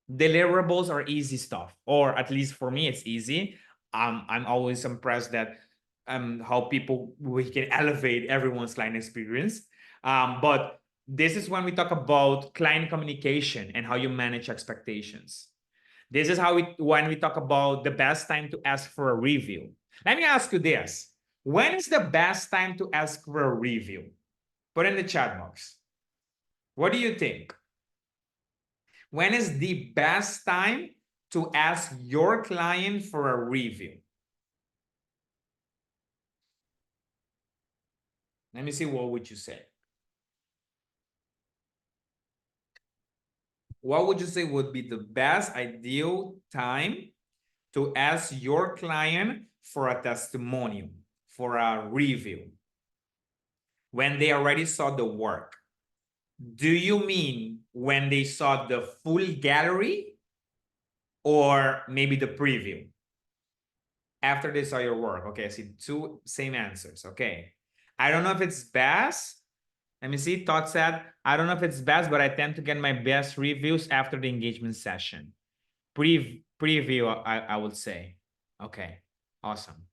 Deliverables are easy stuff, or at least for me, it's easy. I'm always impressed that how we can elevate everyone's client experience. But this is when we talk about client communication and how you manage expectations. This is when we talk about the best time to ask for a review. Let me ask you this. When is the best time to ask for a review? Put in the chat box. What do you think? When is the best time to ask your client for a review? Let me see, what would you say? What would you say would be the best ideal time to ask your client for a testimonial, for a review, when they already saw the work? Do you mean when they saw the full gallery or maybe the preview? After they saw your work. Okay, I see 2 same answers. Okay. I don't know if it's best. Let me see. Todd said, I don't know if it's best, but I tend to get my best reviews after the engagement session. Preview, I would say. Okay, awesome.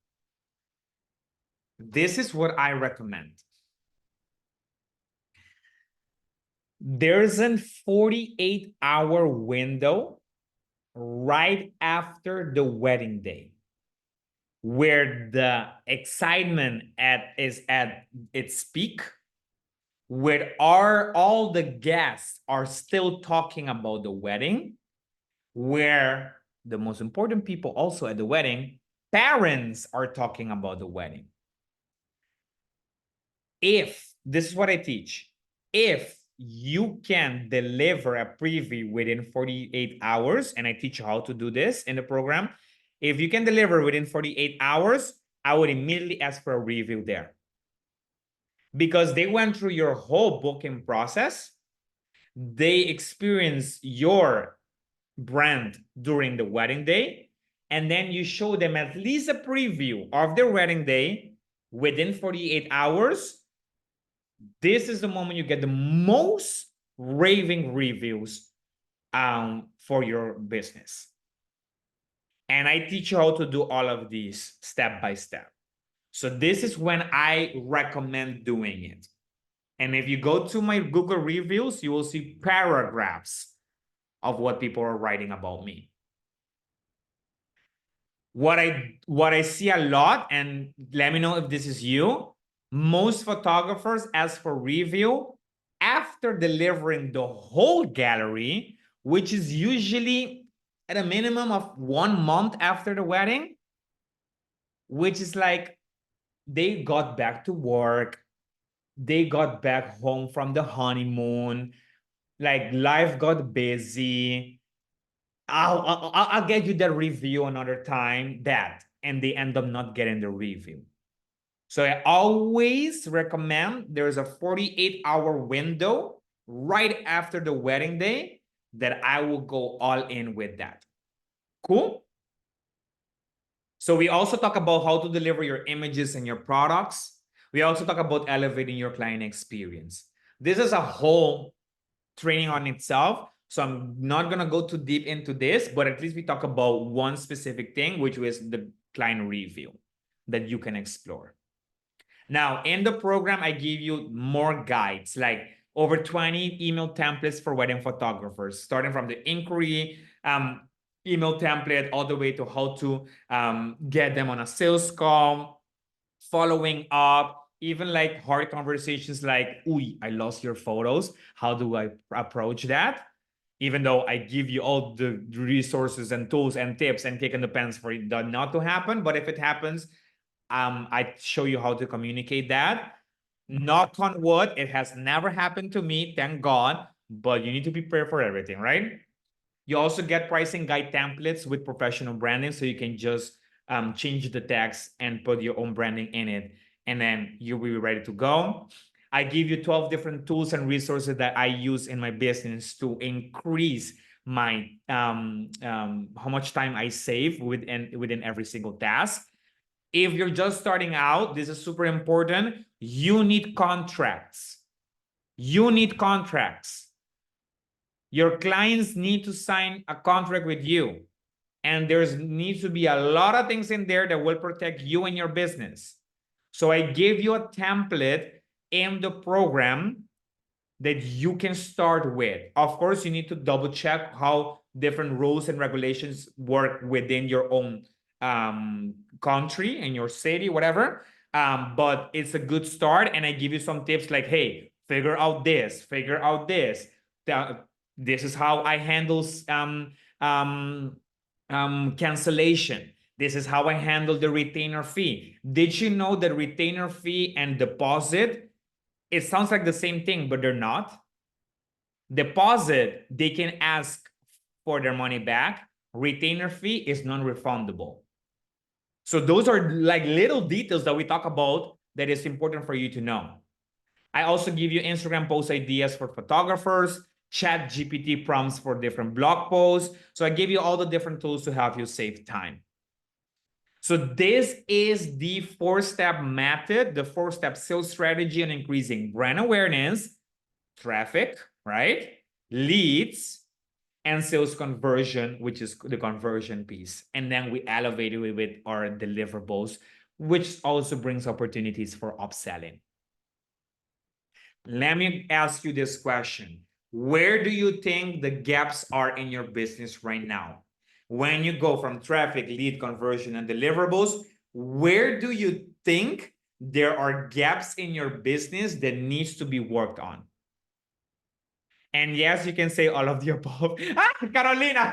This is what I recommend. There's a 48-hour window right after the wedding day where the excitement is at its peak, where all the guests are still talking about the wedding, where the most important people also at the wedding, parents are talking about the wedding. This is what I teach, if you can deliver a preview within 48 hours, and I teach you how to do this in the program, if you can deliver within 48 hours, I would immediately ask for a review there. Because they went through your whole booking process, they experienced your brand during the wedding day, and then you show them at least a preview of their wedding day within 48 hours. This is the moment you get the most raving reviews for your business. And I teach you how to do all of these step by step. So this is when I recommend doing it. And if you go to my Google reviews, you will see paragraphs of what people are writing about me. What I see a lot, and let me know if this is you, most photographers ask for review after delivering the whole gallery, which is usually at a minimum of 1 month after the wedding, which is like they got back to work, they got back home from the honeymoon, like life got busy, I'll get you the review another time, that, and they end up not getting the review. So I always recommend there's a 48-hour window right after the wedding day that I will go all in with that. Cool? So we also talk about how to deliver your images and your products. We also talk about elevating your client experience. This is a whole training on itself. So I'm not going to go too deep into this, but at least we talk about one specific thing, which was the client review that you can explore. Now, in the program, I give you more guides, like over 20 email templates for wedding photographers, starting from the inquiry email template all the way to how to get them on a sales call, following up, even like hard conversations like, "Ooh, I lost your photos. How do I approach that?" Even though I give you all the resources and tools and tips and kick in the pants for it not to happen, but if it happens, I show you how to communicate that. Knock on wood, it has never happened to me, thank God, but you need to prepare for everything, right? You also get pricing guide templates with professional branding, so you can just change the text and put your own branding in it, and then you'll be ready to go. I give you 12 different tools and resources that I use in my business to increase my how much time I save within every single task. If you're just starting out, this is super important. You need contracts. You need contracts. Your clients need to sign a contract with you. And there's needs to be a lot of things in there that will protect you and your business. So I gave you a template in the program that you can start with. Of course, you need to double check how different rules and regulations work within your own country and your city, whatever. But it's a good start. And I give you some tips like, hey, figure out this, figure out this. This is how I handle cancellation. This is how I handle the retainer fee. Did you know that retainer fee and deposit, it sounds like the same thing, but they're not? Deposit, they can ask for their money back. Retainer fee is non-refundable. So those are like little details that we talk about that is important for you to know. I also give you Instagram post ideas for photographers, chat GPT prompts for different blog posts. So I give you all the different tools to help you save time. So this is the 4-step method, the 4-step sales strategy on increasing brand awareness, traffic, right? Leads, and sales conversion, which is the conversion piece. And then we elevate it with our deliverables, which also brings opportunities for upselling. Let me ask you this question. Where do you think the gaps are in your business right now? When you go from traffic, lead conversion, and deliverables, where do you think there are gaps in your business that needs to be worked on? And yes, you can say all of the above. Carolina!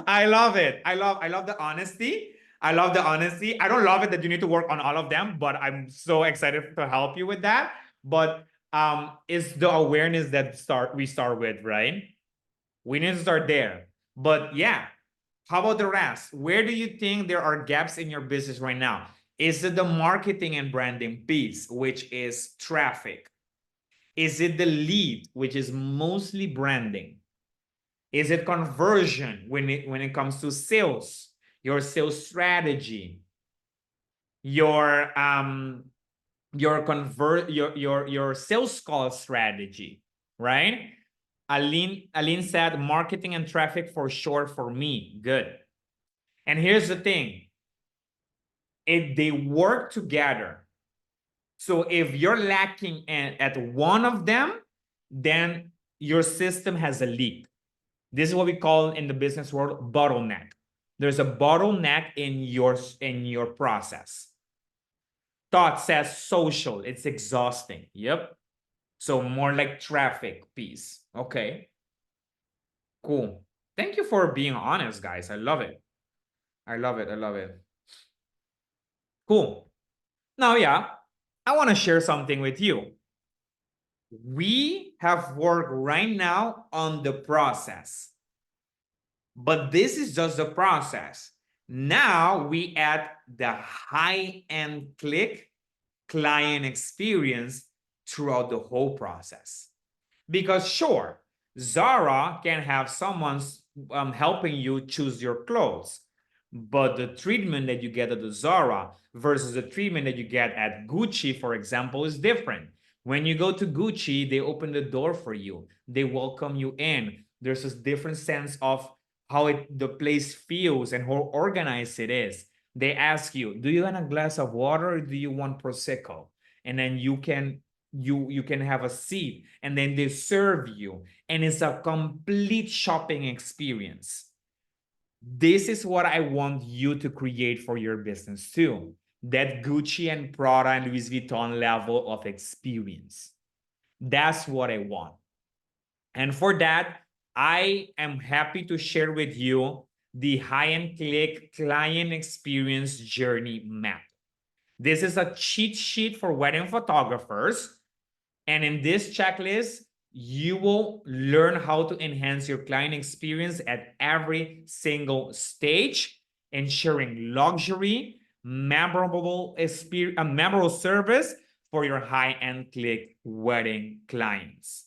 I love it. I love the honesty. I love the honesty. I don't love it that you need to work on all of them, but I'm so excited to help you with that. But it's the awareness that we start with, right? We need to start there. But yeah, how about the rest? Where do you think there are gaps in your business right now? Is it the marketing and branding piece, which is traffic? Is it the lead, which is mostly branding? Is it conversion when it comes to sales, your sales strategy, your sales call strategy, right? Aline said marketing and traffic for sure for me. Good. And here's the thing. If they work together, so if you're lacking at one of them, then your system has a leak. This is what we call in the business world bottleneck. There's a bottleneck in your process. Thought says social. It's exhausting. Yep. So more like traffic piece. Okay. Cool. Thank you for being honest, guys. I love it. I love it. I love it. Cool. Now, yeah, I want to share something with you. We have worked right now on the process, but this is just the process. Now we add the high-end client experience throughout the whole process. Because sure, Zara can have someone helping you choose your clothes, but the treatment that you get at the Zara versus the treatment that you get at Gucci, for example, is different. When you go to Gucci, they open the door for you. They welcome you in. There's this different sense of how the place feels and how organized it is. They ask you, do you want a glass of water or do you want Prosecco? And then you can have a seat and then they serve you, and it's a complete shopping experience. This is what I want you to create for your business too, that Gucci and Prada and Louis Vuitton level of experience. That's what I want. And for that, I am happy to share with you the high-end client experience journey map. This is a cheat sheet for wedding photographers. And in this checklist, you will learn how to enhance your client experience at every single stage, ensuring luxury, memorable experience, a memorable service for your high-end click wedding clients.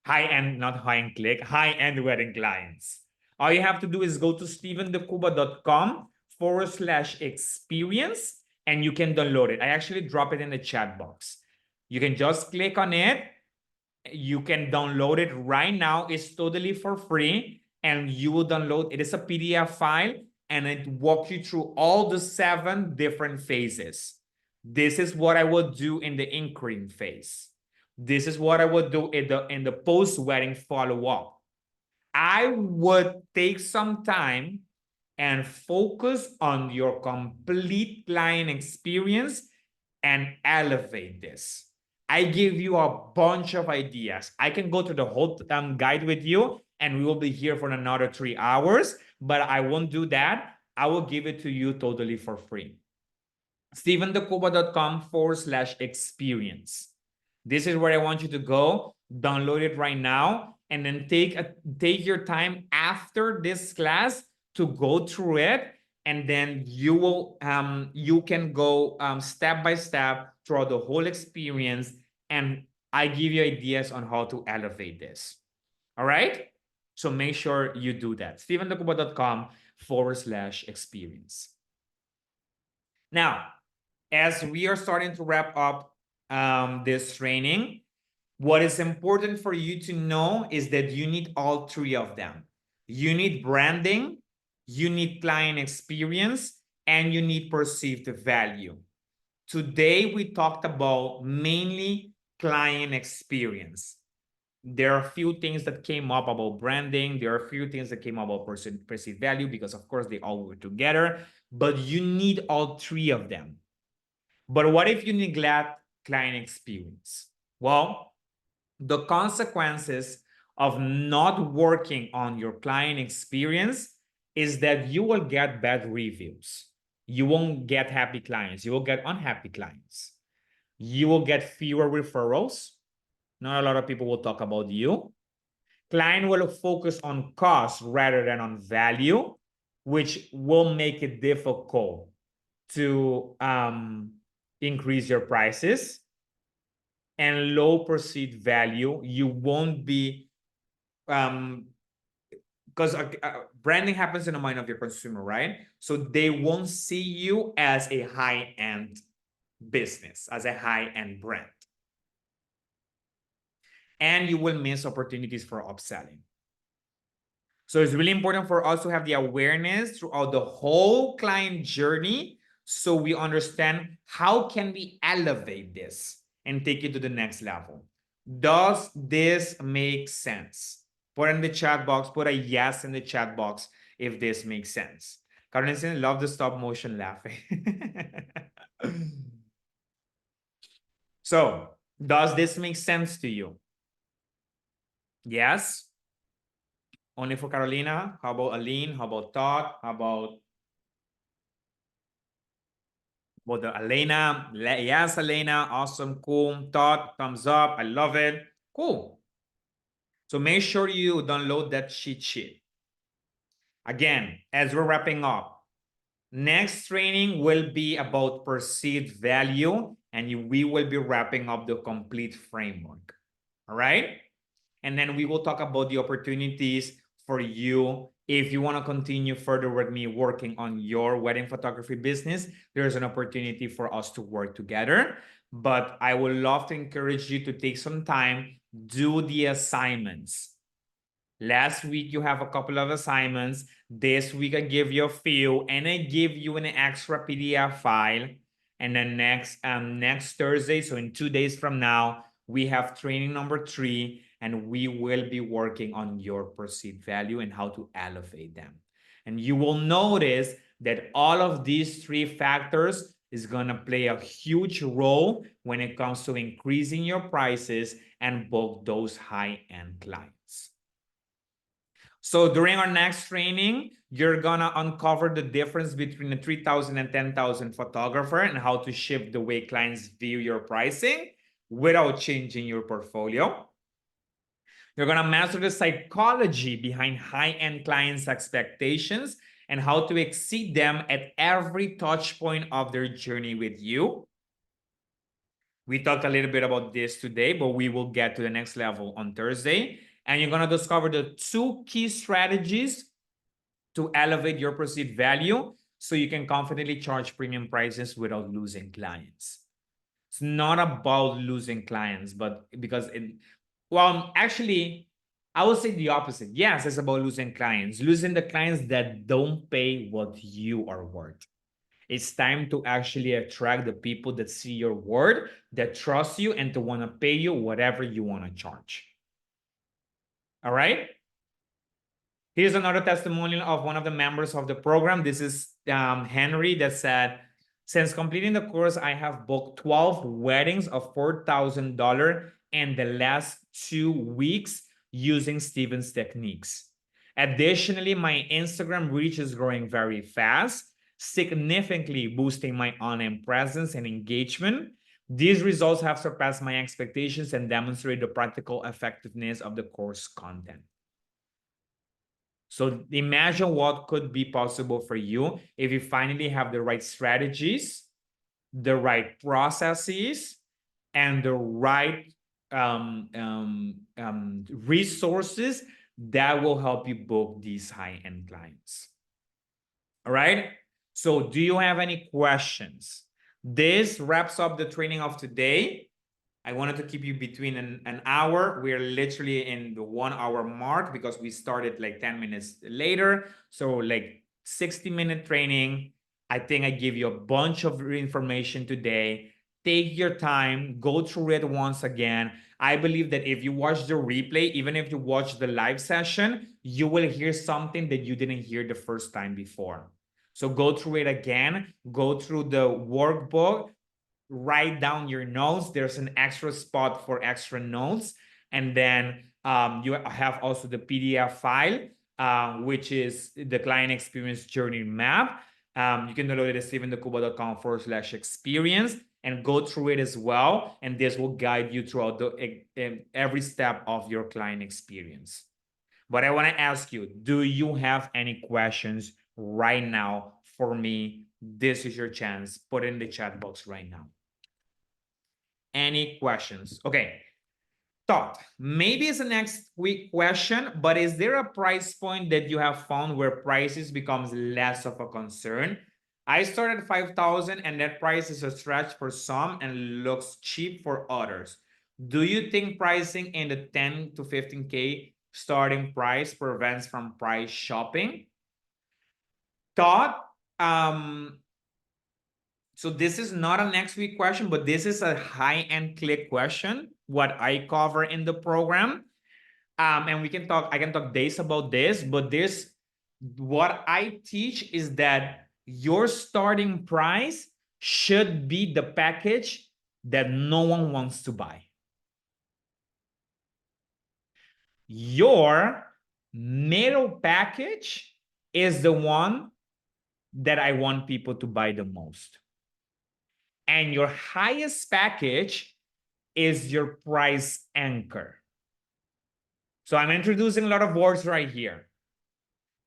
High-end, not high-end click, high-end wedding clients. All you have to do is go to stevendecuba.com/experience and you can download it. I actually drop it in the chat box. You can just click on it. You can download it right now. It's totally for free. And you will download it. It's a PDF file and it walks you through all the 7 different phases. This is what I will do in the inquiry phase. This is what I would do in the post-wedding follow-up. I would take some time and focus on your complete client experience and elevate this. I give you a bunch of ideas. I can go through the whole guide with you and we will be here for another 3 hours, but I won't do that. I will give it to you totally for free. stevendecuba.com/experience. This is where I want you to go. Download it right now and then take your time after this class to go through it, and then you can go step by step throughout the whole experience, and I give you ideas on how to elevate this. All right? So make sure you do that. stevendecuba.com/experience. Now, as we are starting to wrap up this training, what is important for you to know is that you need all 3 of them. You need branding, you need client experience, and you need perceived value. Today, we talked about mainly client experience. There are a few things that came up about branding. There are a few things that came up about perceived value because, of course, they all work together. But you need all 3 of them. But what if you neglect client experience? Well, the consequences of not working on your client experience is that you will get bad reviews. You won't get happy clients. You will get unhappy clients. You will get fewer referrals. Not a lot of people will talk about you. Client will focus on cost rather than on value, which will make it difficult to increase your prices. And low perceived value, you won't be because branding happens in the mind of your consumer, right? So they won't see you as a high-end business, as a high-end brand. And you will miss opportunities for upselling. So it's really important for us to have the awareness throughout the whole client journey so we understand how can we elevate this and take it to the next level. Does this make sense? Put in the chat box, put a yes in the chat box if this makes sense. Carolina, love the stop motion laughing. So, does this make sense to you? Yes? Only for Carolina? How about Aline? How about Todd? How about Well, the Elena, yes, Elena, awesome, cool, thought, thumbs up, I love it, cool. So make sure you download that cheat sheet. Again, as we're wrapping up, next training will be about perceived value, and we will be wrapping up the complete framework. All right? And then we will talk about the opportunities for you. If you want to continue further with me working on your wedding photography business, there's an opportunity for us to work together. But I would love to encourage you to take some time, do the assignments. Last week, you have a couple of assignments. This week, I give you a few, and I give you an extra PDF file. And then next Thursday, so in 2 days from now, we have training number 3, and we will be working on your perceived value and how to elevate them. And you will notice that all of these 3 factors is going to play a huge role when it comes to increasing your prices and book those high-end clients. So during our next training, you're gonna uncover the difference between a 3,000 and 10,000 photographer and how to shift the way clients view your pricing without changing your portfolio. You're gonna master the psychology behind high-end clients' expectations and how to exceed them at every touch point of their journey with you. We talked a little bit about this today, but we will get to the next level on Thursday. And you're going to discover the 2 key strategies to elevate your perceived value so you can confidently charge premium prices without losing clients. It's not about losing clients, but because actually, I would say the opposite. Yes, it's about losing clients, losing the clients that don't pay what you are worth. It's time to actually attract the people that see your word, that trust you, and to want to pay you whatever you want to charge. All right? Here's another testimonial of one of the members of the program. This is Henry that said, since completing the course, I have booked 12 weddings of $4,000 in the last 2 weeks using Steven's techniques. Additionally, my Instagram reach is growing very fast, significantly boosting my online presence and engagement. These results have surpassed my expectations and demonstrate the practical effectiveness of the course content. So imagine what could be possible for you if you finally have the right strategies, the right processes, and the right resources that will help you book these high-end clients. All right. So do you have any questions? This wraps up the training of today. I wanted to keep you between an hour. We're literally in the 1 hour mark because we started like 10 minutes later. So like 60-minute training. I think I give you a bunch of information today. Take your time, go through it once again. I believe that if you watch the replay, even if you watch the live session, you will hear something that you didn't hear the first time before. So go through it again, go through the workbook, write down your notes. There's an extra spot for extra notes. And then you have also the PDF file, which is the client experience journey map. You can download it at stevendecuba.com/experience and go through it as well. And this will guide you throughout every step of your client experience. But I want to ask you, do you have any questions right now for me? This is your chance. Put it in the chat box right now. Any questions? Okay. Thought. Maybe it's a next week question, but is there a price point that you have found where prices becomes less of a concern? I started 5,000 and that price is a stretch for some and looks cheap for others. Do you think pricing in the 10 to 15K starting price prevents from price shopping? Thought. So this is not a next week question, but this is a high-end click question, what I cover in the program. And I can talk days about this, but what I teach is that your starting price should be the package that no one wants to buy. Your middle package is the one that I want people to buy the most. And your highest package is your price anchor. So I'm introducing a lot of words right here,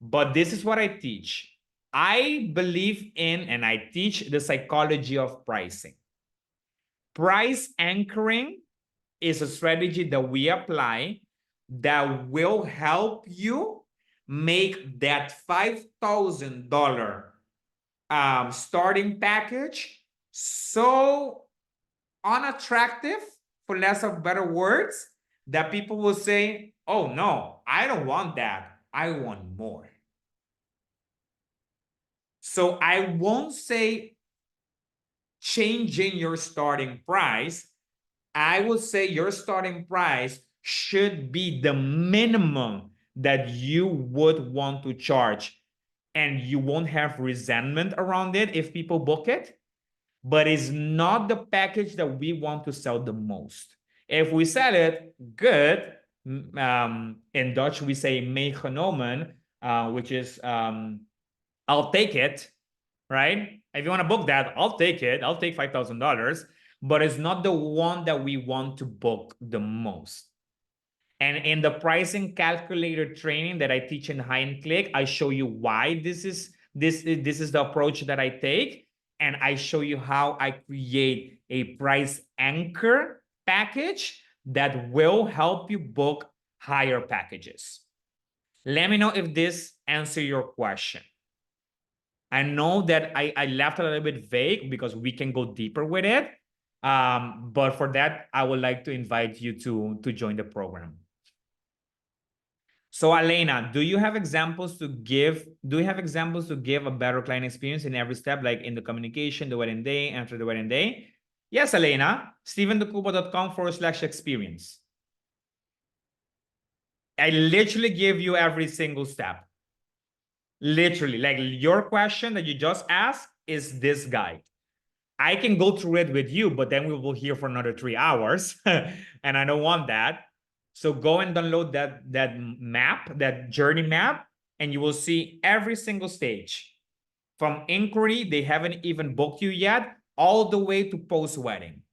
but this is what I teach. I believe in and I teach the psychology of pricing. Price anchoring is a strategy that we apply that will help you make that $5,000 starting package so unattractive, for less of better words, that people will say, oh no, I don't want that. I want more. So I won't say changing your starting price. I would say your starting price should be the minimum that you would want to charge. And you won't have resentment around it if people book it, but it's not the package that we want to sell the most. If we sell it, good. In Dutch, we say meegenomen, which is I'll take it, right? If you want to book that, I'll take it. I'll take $5,000, but it's not the one that we want to book the most. And in the pricing calculator training that I teach in High and Click, I show you why this is the approach that I take, and I show you how I create a price anchor package that will help you book higher packages. Let me know if this answers your question. I know that I left a little bit vague because we can go deeper with it. But for that, I would like to invite you to join the program. So Elena, do you have examples to give? Do you have examples to give a better client experience in every step, like in the communication, the wedding day, after the wedding day? Yes, Elena, stevendecubo.com/experience. I literally give you every single step. Literally, like your question that you just asked is this guide. I can go through it with you, but then we will hear for another 3 hours. And I don't want that. So go and download that map, that journey map, and you will see every single stage. From inquiry, they haven't even booked you yet, all the way to post-wedding.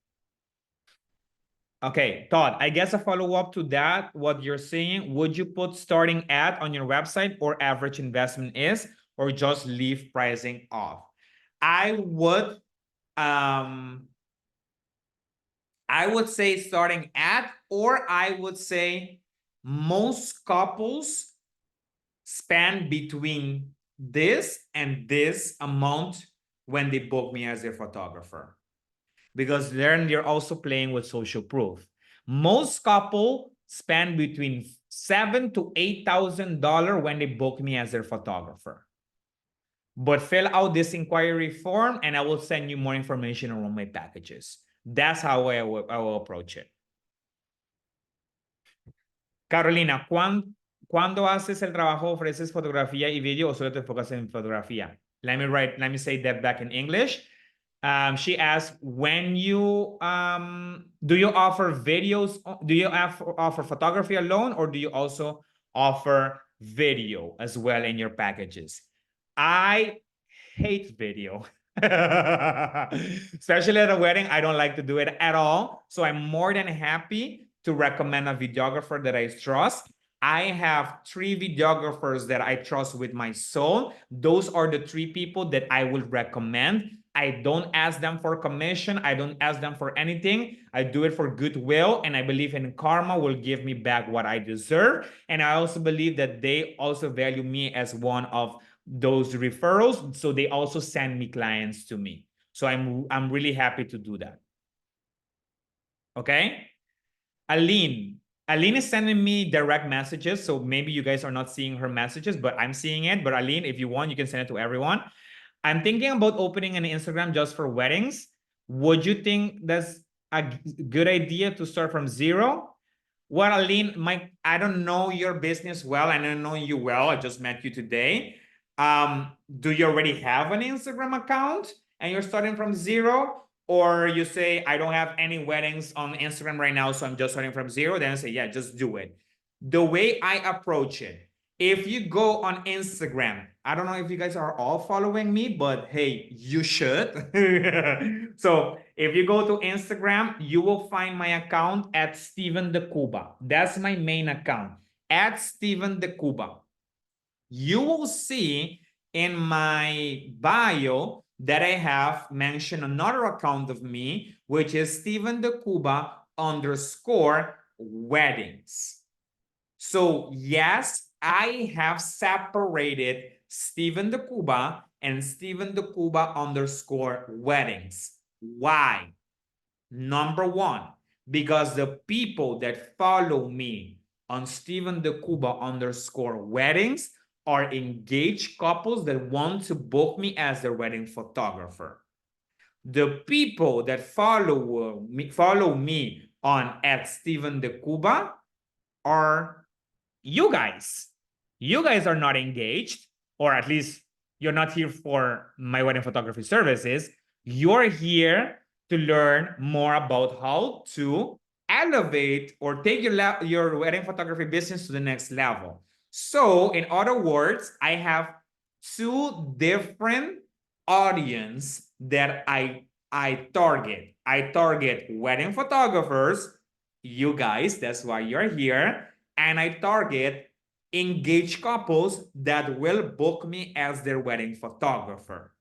Okay, Todd, I guess a follow-up to that, what you're saying, would you put starting at on your website or average investment is, or just leave pricing off? I would say starting at, or I would say most couples spend between this and this amount when they book me as their photographer, because then you're also playing with social proof. Most couple spend between $7,000 to $8,000 when they book me as their photographer. But fill out this inquiry form and I will send you more information around my packages. That's how I will approach it. Carolina, ¿cuándo haces el trabajo, ofreces fotografía y video o solo te enfocas en fotografía? Let me say that back in English. She asked, when you do you offer videos? Do you offer photography alone, or do you also offer video as well in your packages? I hate video. Especially at a wedding, I don't like to do it at all. So I'm more than happy to recommend a videographer that I trust. I have 3 videographers that I trust with my soul. Those are the 3 people that I would recommend. I don't ask them for commission. I don't ask them for anything. I do it for goodwill, and I believe in karma will give me back what I deserve. And I also believe that they also value me as one of those referrals, so they also send me clients to me. So I'm really happy to do that. Okay, Aline is sending me direct messages, so maybe you guys are not seeing her messages, but I'm seeing it. But Aline, if you want, you can send it to everyone. I'm thinking about opening an Instagram just for weddings. Would you think that's a good idea to start from zero? Well, Aline, I don't know your business well. I don't know you well. I just met you today. Do you already have an Instagram account and you're starting from zero? Or you say, I don't have any weddings on Instagram right now, so I'm just starting from zero. Then I say, yeah, just do it. The way I approach it, if you go on Instagram I don't know if you guys are all following me, but hey, you should. So if you go to Instagram, you will find my account at Steven de Cuba. That's my main account, at Steven de Cuba. You will see in my bio that I have mentioned another account of me, which is Steven de Cuba underscore weddings. So yes, I have separated Steven de Cuba and Steven de Cuba underscore weddings. Why? Number one, because the people that follow me on Steven de Cuba underscore weddings are engaged couples that want to book me as their wedding photographer. The people that follow me on at Steven de Cuba are you guys. You guys are not engaged, or at least you're not here for my wedding photography services. You're here to learn more about how to elevate or take your wedding photography business to the next level. So, in other words, I have two different audience that I target. I target wedding photographers, you guys, that's why you're here, and I target engaged couples that will book me as their wedding photographer.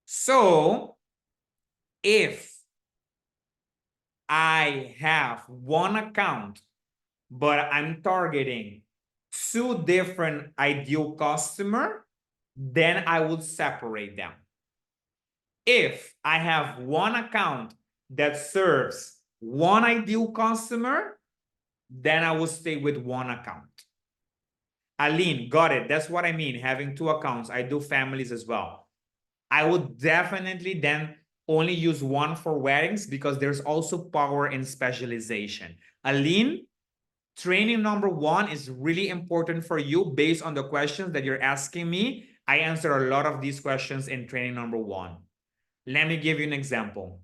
So if I have one account, but I'm targeting two different ideal customer, then I would separate them. If I have one account that serves one ideal customer, then I will stay with one account. Aline, got it. That's what I mean, having two accounts. I do families as well. I would definitely then only use one for weddings because there's also power in specialization. Aline, training number one is really important for you based on the questions that you're asking me. I answer a lot of these questions in training number one. Let me give you an example.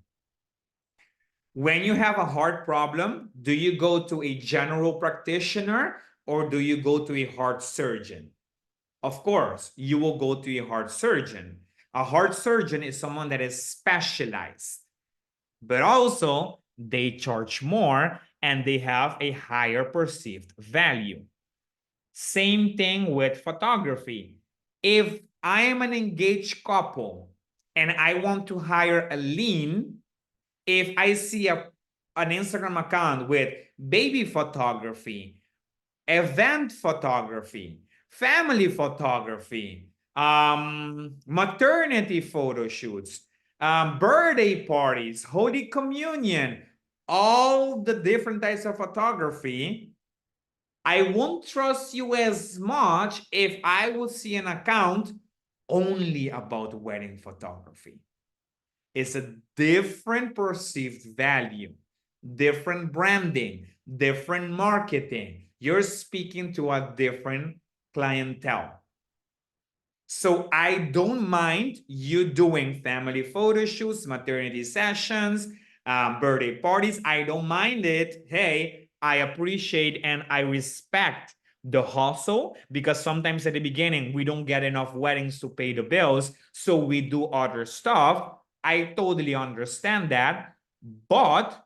When you have a heart problem, do you go to a general practitioner or do you go to a heart surgeon? Of course, you will go to a heart surgeon. A heart surgeon is someone that is specialized, but also they charge more and they have a higher perceived value. Same thing with photography. If I am an engaged couple and I want to hire a lean, if I see an Instagram account with baby photography, event photography, family photography, maternity photo shoots, birthday parties, Holy Communion, all the different types of photography, I won't trust you as much if I would see an account only about wedding photography. It's a different perceived value, different branding, different marketing. You're speaking to a different clientele. So I don't mind you doing family photo shoots, maternity sessions, birthday parties. I don't mind it. Hey, I appreciate and I respect the hustle because sometimes at the beginning we don't get enough weddings to pay the bills, so we do other stuff. I totally understand that, but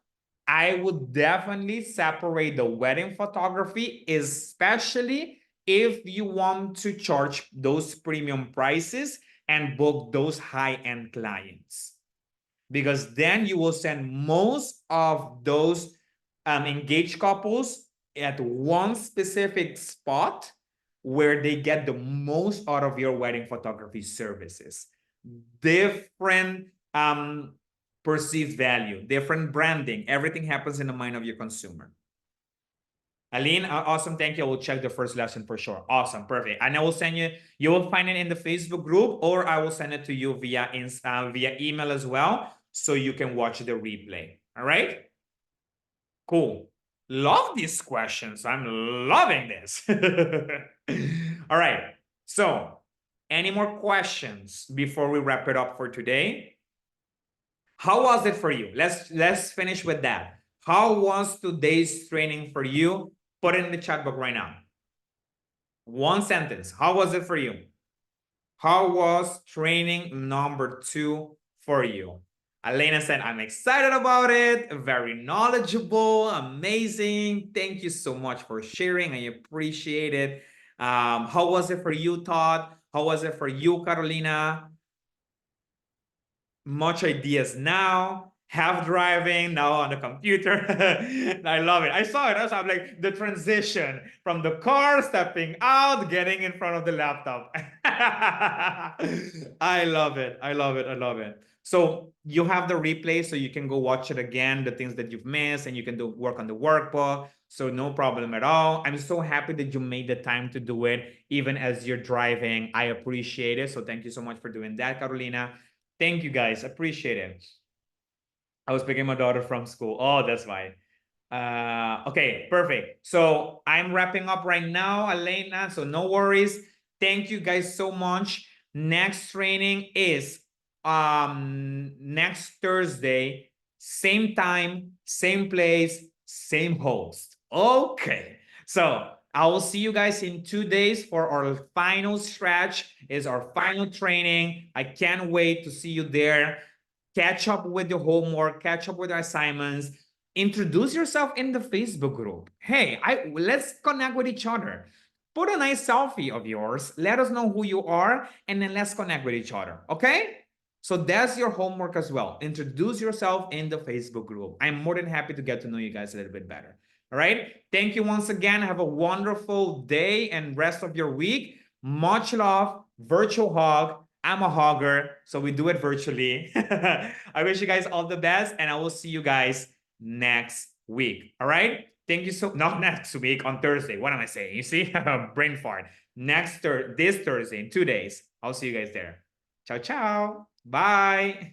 I would definitely separate the wedding photography, especially if you want to charge those premium prices and book those high-end clients. Because then you will send most of those engaged couples at one specific spot where they get the most out of your wedding photography services. Different perceived value, different branding. Everything happens in the mind of your consumer. Aline, awesome. Thank you. I will check the first lesson for sure. Awesome. Perfect. And I will send you, you will find it in the Facebook group, or I will send it to you via via email as well, so you can watch the replay. All right. Cool. Love these questions. I'm loving this. All right. So, any more questions before we wrap it up for today? How was it for you? Let's finish with that. How was today's training for you? Put it in the chat box right now. One sentence. How was it for you? How was training number 2 for you? Elena said, I'm excited about it. Very knowledgeable, amazing. Thank you so much for sharing. I appreciate it. How was it for you, Todd? How was it for you, Carolina? Much ideas now, half driving now on the computer. I love it. I saw it. I'm like the transition from the car stepping out, getting in front of the laptop. I love it. I love it. I love it. So you have the replay, so you can go watch it again, the things that you've missed, and you can do work on the workbook. So no problem at all. I'm so happy that you made the time to do it, even as you're driving. I appreciate it. So thank you so much for doing that, Carolina. Thank you guys. Appreciate it. I was picking my daughter from school. Oh, that's why. Okay, perfect. So I'm wrapping up right now, Elena. So no worries. Thank you guys so much. Next training is next Thursday, same time, same place, same host. Okay. So I will see you guys in 2 days for our final stretch. Is our final training. I can't wait to see you there. Catch up with your homework, catch up with your assignments, introduce yourself in the Facebook group. Hey, let's connect with each other. Put a nice selfie of yours. Let us know who you are, and then let's connect with each other. Okay? So that's your homework as well. Introduce yourself in the Facebook group. I'm more than happy to get to know you guys a little bit better. All right. Thank you once again. Have a wonderful day and rest of your week. Much love. Virtual hug. I'm a hogger, so we do it virtually. I wish you guys all the best, and I will see you guys next week. All right? Thank you so not next week on Thursday. What am I saying? You see? Brain fart. This Thursday in 2 days. I'll see you guys there. Ciao, ciao. Bye.